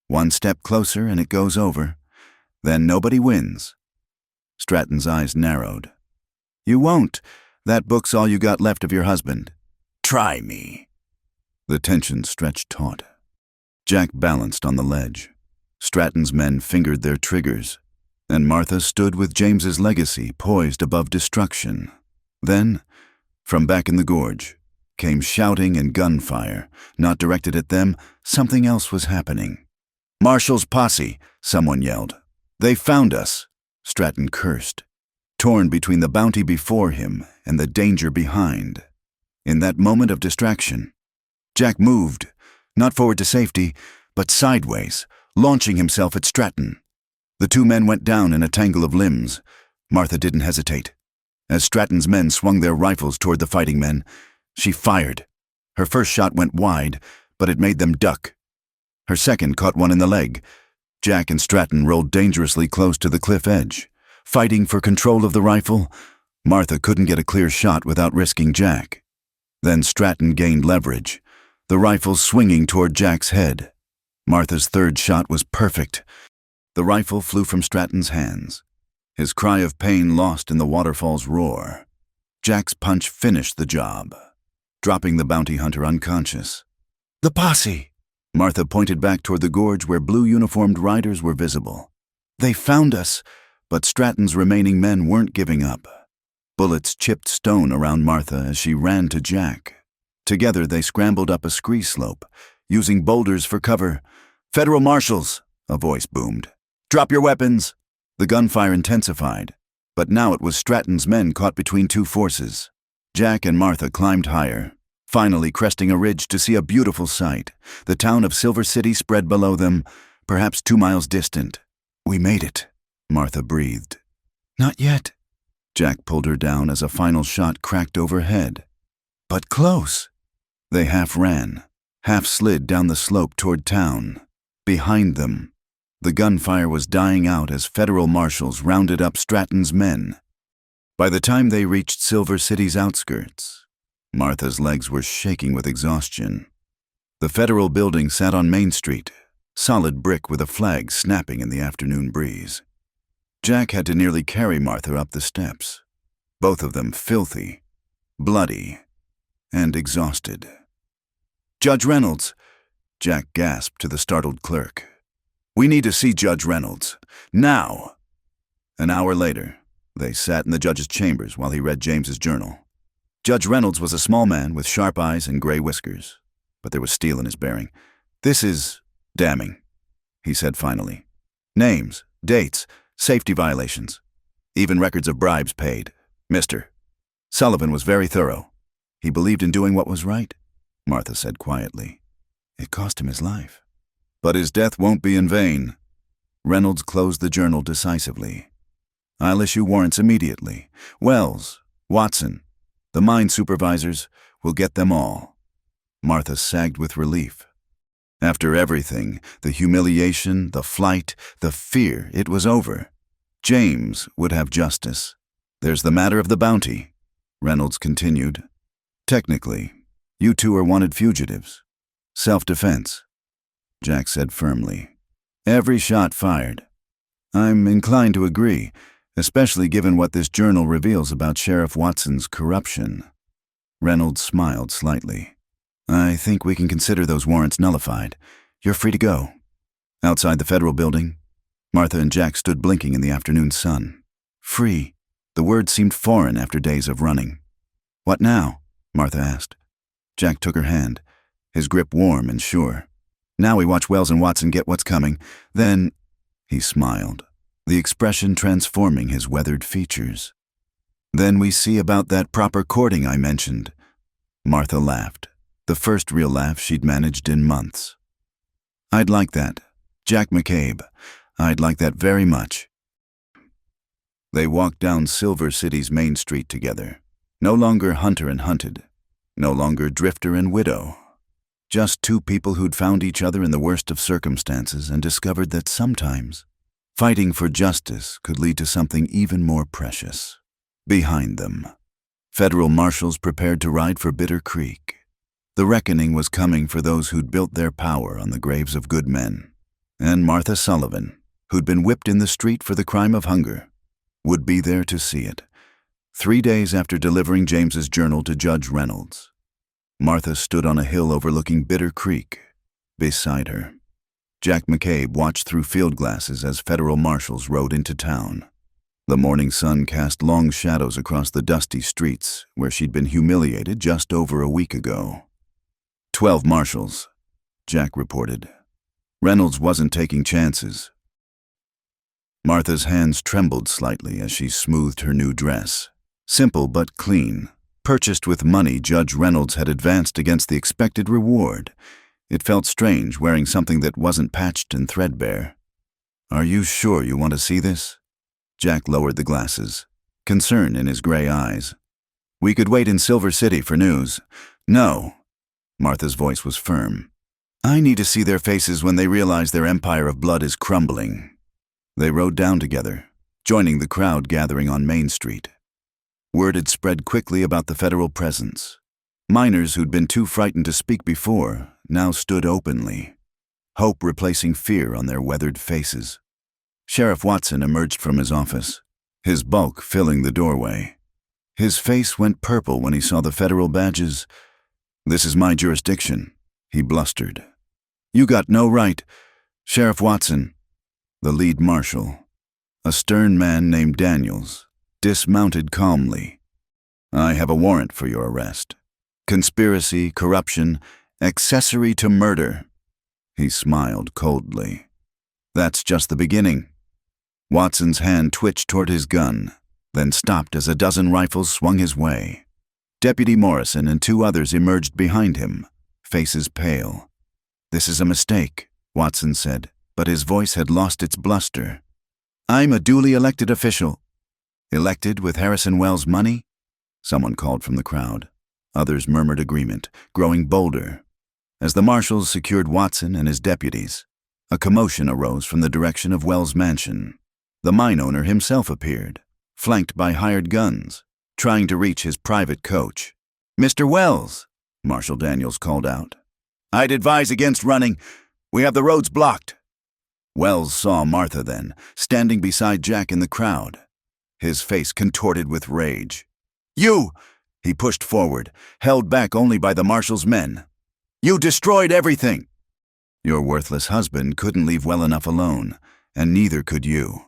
One step closer and it goes over. Then nobody wins. Stratton's eyes narrowed. You won't. That book's all you got left of your husband. Try me. The tension stretched taut. Jack balanced on the ledge. Stratton's men fingered their triggers, and Martha stood with James's legacy poised above destruction. Then, from back in the gorge, came shouting and gunfire. Not directed at them, something else was happening. Marshall's posse, someone yelled. They found us, Stratton cursed, torn between the bounty before him and the danger behind. In that moment of distraction, Jack moved, not forward to safety, but sideways, launching himself at Stratton. The two men went down in a tangle of limbs. Martha didn't hesitate. As Stratton's men swung their rifles toward the fighting men, she fired. Her first shot went wide, but it made them duck. Her second caught one in the leg. Jack and Stratton rolled dangerously close to the cliff edge. Fighting for control of the rifle, Martha couldn't get a clear shot without risking Jack. Then Stratton gained leverage, the rifle swinging toward Jack's head. Martha's third shot was perfect. The rifle flew from Stratton's hands, his cry of pain lost in the waterfall's roar. Jack's punch finished the job, dropping the bounty hunter unconscious. The posse! Martha pointed back toward the gorge where blue-uniformed riders were visible. They found us, but Stratton's remaining men weren't giving up. Bullets chipped stone around Martha as she ran to Jack. Together they scrambled up a scree slope, using boulders for cover. Federal marshals, a voice boomed. Drop your weapons! The gunfire intensified, but now it was Stratton's men caught between two forces. Jack and Martha climbed higher, finally cresting a ridge to see a beautiful sight. The town of Silver City spread below them, perhaps 2 miles distant. We made it, Martha breathed. Not yet. Jack pulled her down as a final shot cracked overhead. But close. They half ran, half slid down the slope toward town. Behind them, the gunfire was dying out as federal marshals rounded up Stratton's men. By the time they reached Silver City's outskirts, Martha's legs were shaking with exhaustion. The federal building sat on Main Street, solid brick with a flag snapping in the afternoon breeze. Jack had to nearly carry Martha up the steps, both of them filthy, bloody, and exhausted. Judge Reynolds, Jack gasped to the startled clerk. We need to see Judge Reynolds, now. An hour later, they sat in the judge's chambers while he read James's journal. Judge Reynolds was a small man with sharp eyes and gray whiskers, but there was steel in his bearing. This is damning, he said finally. Names, dates, safety violations, even records of bribes paid. Mr. Sullivan was very thorough. He believed in doing what was right, Martha said quietly. It cost him his life. But his death won't be in vain. Reynolds closed the journal decisively. I'll issue warrants immediately. Wells, Watson, the mine supervisors, will get them all. Martha sagged with relief. After everything, the humiliation, the flight, the fear, it was over. James would have justice. There's the matter of the bounty, Reynolds continued. Technically, you two are wanted fugitives. Self-defense, Jack said firmly. Every shot fired. I'm inclined to agree, especially given what this journal reveals about Sheriff Watson's corruption. Reynolds smiled slightly. I think we can consider those warrants nullified. You're free to go. Outside the federal building, Martha and Jack stood blinking in the afternoon sun. Free. The word seemed foreign after days of running. What now? Martha asked. Jack took her hand, his grip warm and sure. Now we watch Wells and Watson get what's coming. Then, he smiled, the expression transforming his weathered features. Then we see about that proper courting I mentioned. Martha laughed, the first real laugh she'd managed in months. I'd like that. Jack McCabe. I'd like that very much. They walked down Silver City's Main Street together, No longer hunter and hunted. No longer drifter and widow. Just two people who'd found each other in the worst of circumstances and discovered that sometimes fighting for justice could lead to something even more precious. Behind them, federal marshals prepared to ride for Bitter Creek. The reckoning was coming for those who'd built their power on the graves of good men. And Martha Sullivan, who'd been whipped in the street for the crime of hunger, would be there to see it. 3 days after delivering James's journal to Judge Reynolds, Martha stood on a hill overlooking Bitter Creek. Beside her, Jack McCabe watched through field glasses as federal marshals rode into town. The morning sun cast long shadows across the dusty streets where she'd been humiliated just over a week ago. 12 marshals, Jack reported. Reynolds wasn't taking chances. Martha's hands trembled slightly as she smoothed her new dress. Simple but clean, purchased with money Judge Reynolds had advanced against the expected reward. It felt strange wearing something that wasn't patched and threadbare. "Are you sure you want to see this?" Jack lowered the glasses, concern in his gray eyes. "We could wait in Silver City for news." "No." Martha's voice was firm. "I need to see their faces when they realize their empire of blood is crumbling." They rode down together, joining the crowd gathering on Main Street. Word had spread quickly about the federal presence. Miners who'd been too frightened to speak before now stood openly, hope replacing fear on their weathered faces. Sheriff Watson emerged from his office, his bulk filling the doorway. His face went purple when he saw the federal badges. "This is my jurisdiction," he blustered. "You got no right." "Sheriff Watson," the lead marshal, a stern man named Daniels, dismounted calmly. "I have a warrant for your arrest. Conspiracy, corruption, accessory to murder." He smiled coldly. "That's just the beginning." Watson's hand twitched toward his gun, then stopped as a dozen rifles swung his way. Deputy Morrison and 2 others emerged behind him, faces pale. "This is a mistake," Watson said, but his voice had lost its bluster. "I'm a duly elected official." "Elected with Harrison Wells' money?" Someone called from the crowd. Others murmured agreement, growing bolder. As the marshals secured Watson and his deputies, a commotion arose from the direction of Wells' mansion. The mine owner himself appeared, flanked by hired guns, trying to reach his private coach. "Mr. Wells," Marshal Daniels called out. "I'd advise against running. We have the roads blocked." Wells saw Martha then, standing beside Jack in the crowd, his face contorted with rage. "You!" He pushed forward, held back only by the marshal's men. "You destroyed everything!" "Your worthless husband couldn't leave well enough alone, and neither could you."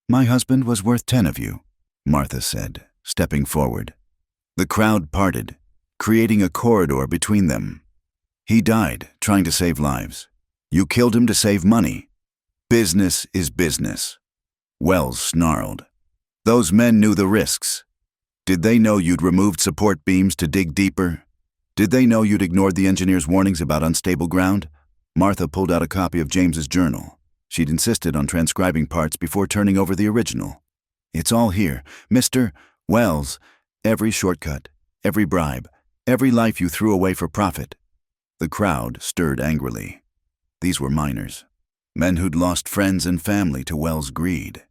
"My husband was worth 10 of you," Martha said, stepping forward. The crowd parted, creating a corridor between them. "He died trying to save lives. You killed him to save money. Business is business." Wells snarled. "Those men knew the risks. Did they know you'd removed support beams to dig deeper? Did they know you'd ignored the engineer's warnings about unstable ground?" Martha pulled out a copy of James's journal. She'd insisted on transcribing parts before turning over the original. "It's all here, Mr. Wells. Every shortcut, every bribe, every life you threw away for profit." The crowd stirred angrily. These were miners, men who'd lost friends and family to Wells' greed.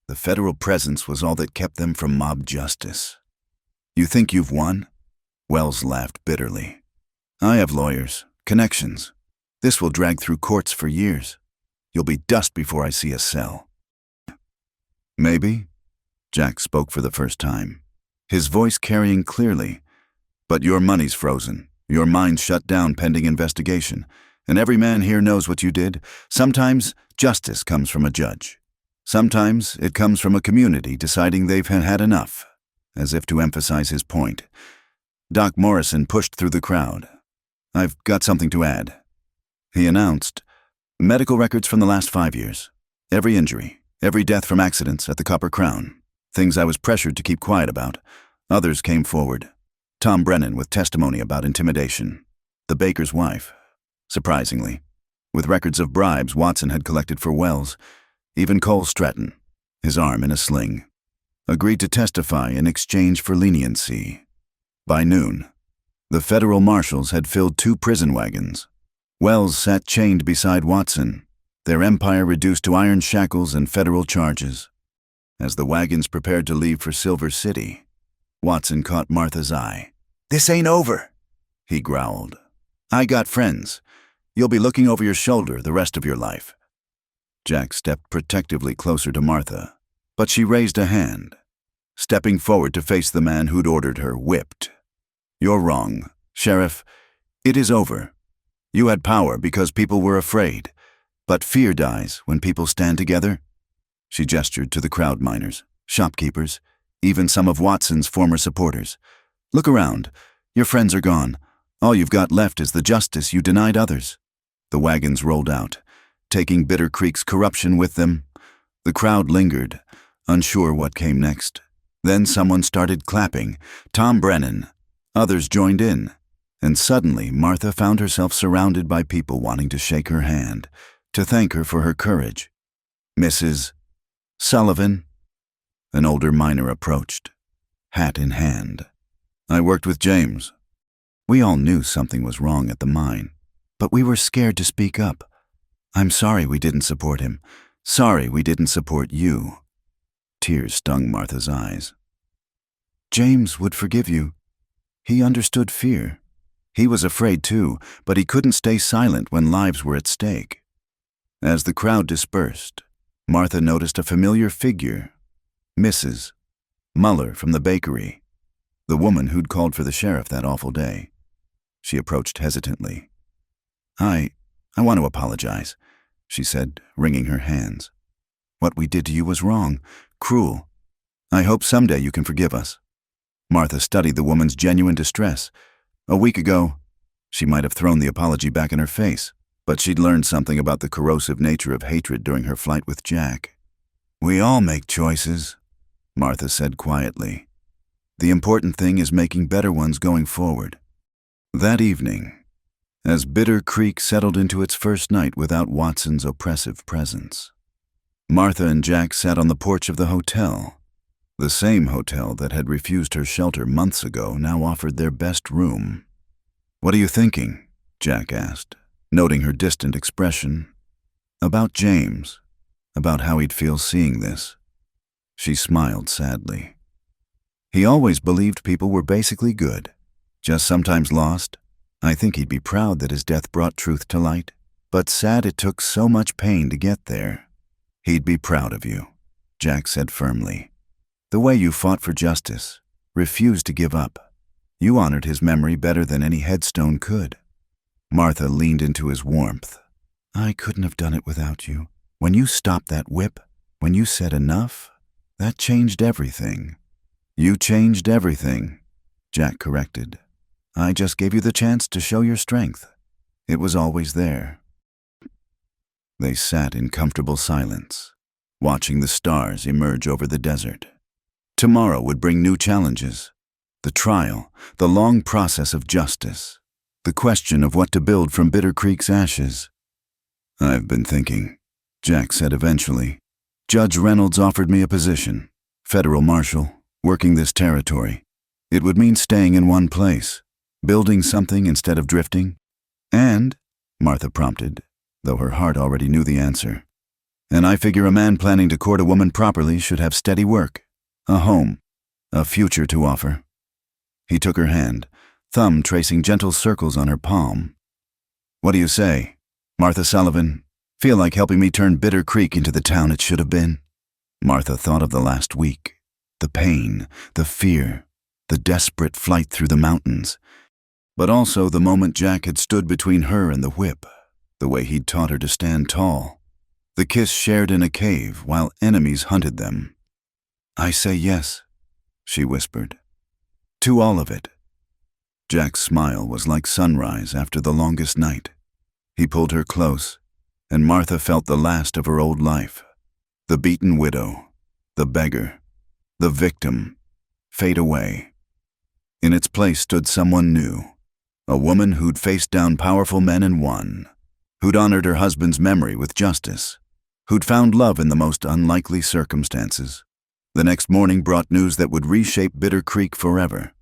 The federal presence was all that kept them from mob justice. "You think you've won?" Wells laughed bitterly. "I have lawyers, connections. This will drag through courts for years. You'll be dust before I see a cell." "Maybe," Jack spoke for the first time, his voice carrying clearly. "But your money's frozen, your mind's shut down pending investigation, and every man here knows what you did. Sometimes justice comes from a judge. Sometimes it comes from a community deciding they've had enough," as if to emphasize his point. Doc Morrison pushed through the crowd. "I've got something to add," he announced. "Medical records from the last 5 years. Every injury, every death from accidents at the Copper Crown. Things I was pressured to keep quiet about. Others came forward. Tom Brennan with testimony about intimidation. The baker's wife. Surprisingly, with records of bribes Watson had collected for Wells. Even Cole Stratton, his arm in a sling. agreed to testify in exchange for leniency. By noon, the federal marshals had filled 2 prison wagons. Wells sat chained beside Watson, their empire reduced to iron shackles and federal charges. As the wagons prepared to leave for Silver City, Watson caught Martha's eye. "This ain't over," he growled. "I got friends. You'll be looking over your shoulder the rest of your life." Jack stepped protectively closer to Martha, but she raised a hand, stepping forward to face the man who'd ordered her whipped. "You're wrong, Sheriff. It is over. You had power because people were afraid, but fear dies when people stand together." She gestured to the crowd miners, shopkeepers, even some of Watson's former supporters. "Look around. Your friends are gone. All you've got left is the justice you denied others." The wagons rolled out, taking Bitter Creek's corruption with them. The crowd lingered, unsure what came next. Then someone started clapping. Tom Brennan. Others joined in. And suddenly, Martha found herself surrounded by people wanting to shake her hand, to thank her for her courage. "Mrs. Sullivan?" An older miner approached, hat in hand. "I worked with James." We all knew something was wrong at the mine, but we were scared to speak up. "I'm sorry we didn't support him. Sorry we didn't support you." Tears stung Martha's eyes. "James would forgive you. He understood fear. He was afraid too, but he couldn't stay silent when lives were at stake." As the crowd dispersed, Martha noticed a familiar figure, Mrs. Muller from the bakery, the woman who'd called for the sheriff that awful day. She approached hesitantly. I want to apologize," she said, wringing her hands. "What we did to you was wrong, cruel. I hope someday you can forgive us." Martha studied the woman's genuine distress. A week ago, she might have thrown the apology back in her face, but she'd learned something about the corrosive nature of hatred during her flight with Jack. "We all make choices," Martha said quietly. "The important thing is making better ones going forward." That evening, as Bitter Creek settled into its first night without Watson's oppressive presence, Martha and Jack sat on the porch of the hotel. The same hotel that had refused her shelter months ago now offered their best room. "What are you thinking?" Jack asked, noting her distant expression. "About James, about how he'd feel seeing this." She smiled sadly. "He always believed people were basically good, just sometimes lost. I think he'd be proud that his death brought truth to light, but sad it took so much pain to get there." "He'd be proud of you," Jack said firmly. "The way you fought for justice, refused to give up. You honored his memory better than any headstone could." Martha leaned into his warmth. "I couldn't have done it without you. When you stopped that whip, when you said enough, that changed everything." "You changed everything," Jack corrected. "I just gave you the chance to show your strength. It was always there." They sat in comfortable silence, watching the stars emerge over the desert. Tomorrow would bring new challenges. The trial, the long process of justice, the question of what to build from Bitter Creek's ashes. "I've been thinking," Jack said eventually. "Judge Reynolds offered me a position, federal marshal, working this territory. It would mean staying in one place, building something instead of drifting. And," Martha prompted, though her heart already knew the answer, "and I figure a man planning to court a woman properly should have steady work, a home, a future to offer." He took her hand, thumb tracing gentle circles on her palm. "What do you say, Martha Sullivan? Feel like helping me turn Bitter Creek into the town it should have been?" Martha thought of the last week, the pain, the fear, the desperate flight through the mountains, but also the moment Jack had stood between her and the whip, the way he'd taught her to stand tall, the kiss shared in a cave while enemies hunted them. "I say yes," she whispered. "To all of it." Jack's smile was like sunrise after the longest night. He pulled her close, and Martha felt the last of her old life, the beaten widow, the beggar, the victim, fade away. In its place stood someone new, a woman who'd faced down powerful men and won, who'd honored her husband's memory with justice, who'd found love in the most unlikely circumstances. The next morning brought news that would reshape Bitter Creek forever.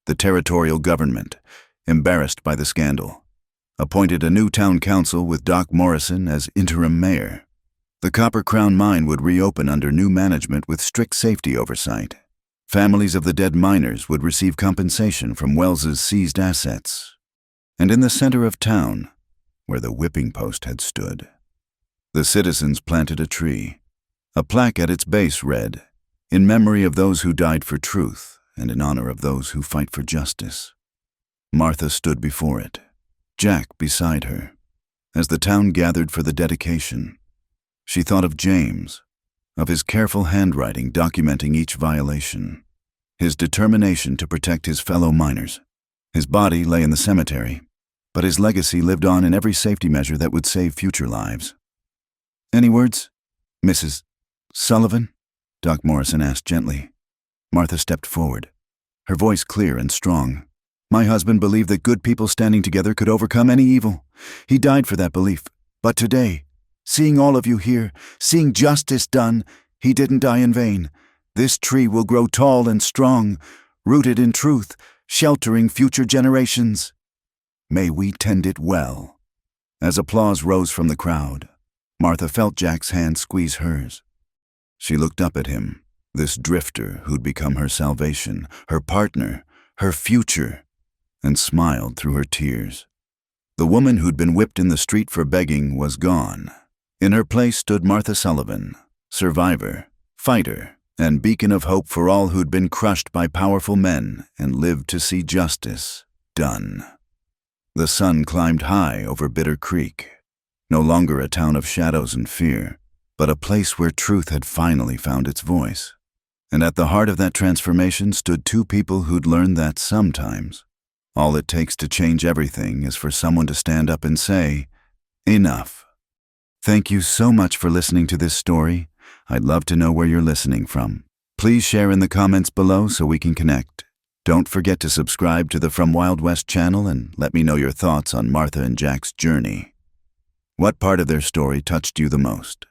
The territorial government, embarrassed by the scandal, appointed a new town council with Doc Morrison as interim mayor. The Copper Crown mine would reopen under new management with strict safety oversight. Families of the dead miners would receive compensation from Wells's seized assets. And in the center of town, where the whipping post had stood, the citizens planted a tree. A plaque at its base read, "In memory of those who died for truth and in honor of those who fight for justice." Martha stood before it, Jack beside her. As the town gathered for the dedication, she thought of James, of his careful handwriting documenting each violation, his determination to protect his fellow miners. His body lay in the cemetery, but his legacy lived on in every safety measure that would save future lives. "Any words, Mrs. Sullivan?" Doc Morrison asked gently. Martha stepped forward, her voice clear and strong. "My husband believed that good people standing together could overcome any evil. He died for that belief. But today, seeing all of you here, seeing justice done, he didn't die in vain. This tree will grow tall and strong, rooted in truth, sheltering future generations. May we tend it well." As applause rose from the crowd, Martha felt Jack's hand squeeze hers. She looked up at him, this drifter who'd become her salvation, her partner, her future, and smiled through her tears. The woman who'd been whipped in the street for begging was gone. In her place stood Martha Sullivan, survivor, fighter, and beacon of hope for all who'd been crushed by powerful men and lived to see justice done. The sun climbed high over Bitter Creek, no longer a town of shadows and fear, but a place where truth had finally found its voice. And at the heart of that transformation stood two people who'd learned that sometimes all it takes to change everything is for someone to stand up and say, "Enough." Thank you so much for listening to this story. I'd love to know where you're listening from. Please share in the comments below so we can connect. Don't forget to subscribe to the From Wild West channel and let me know your thoughts on Martha and Jack's journey. What part of their story touched you the most?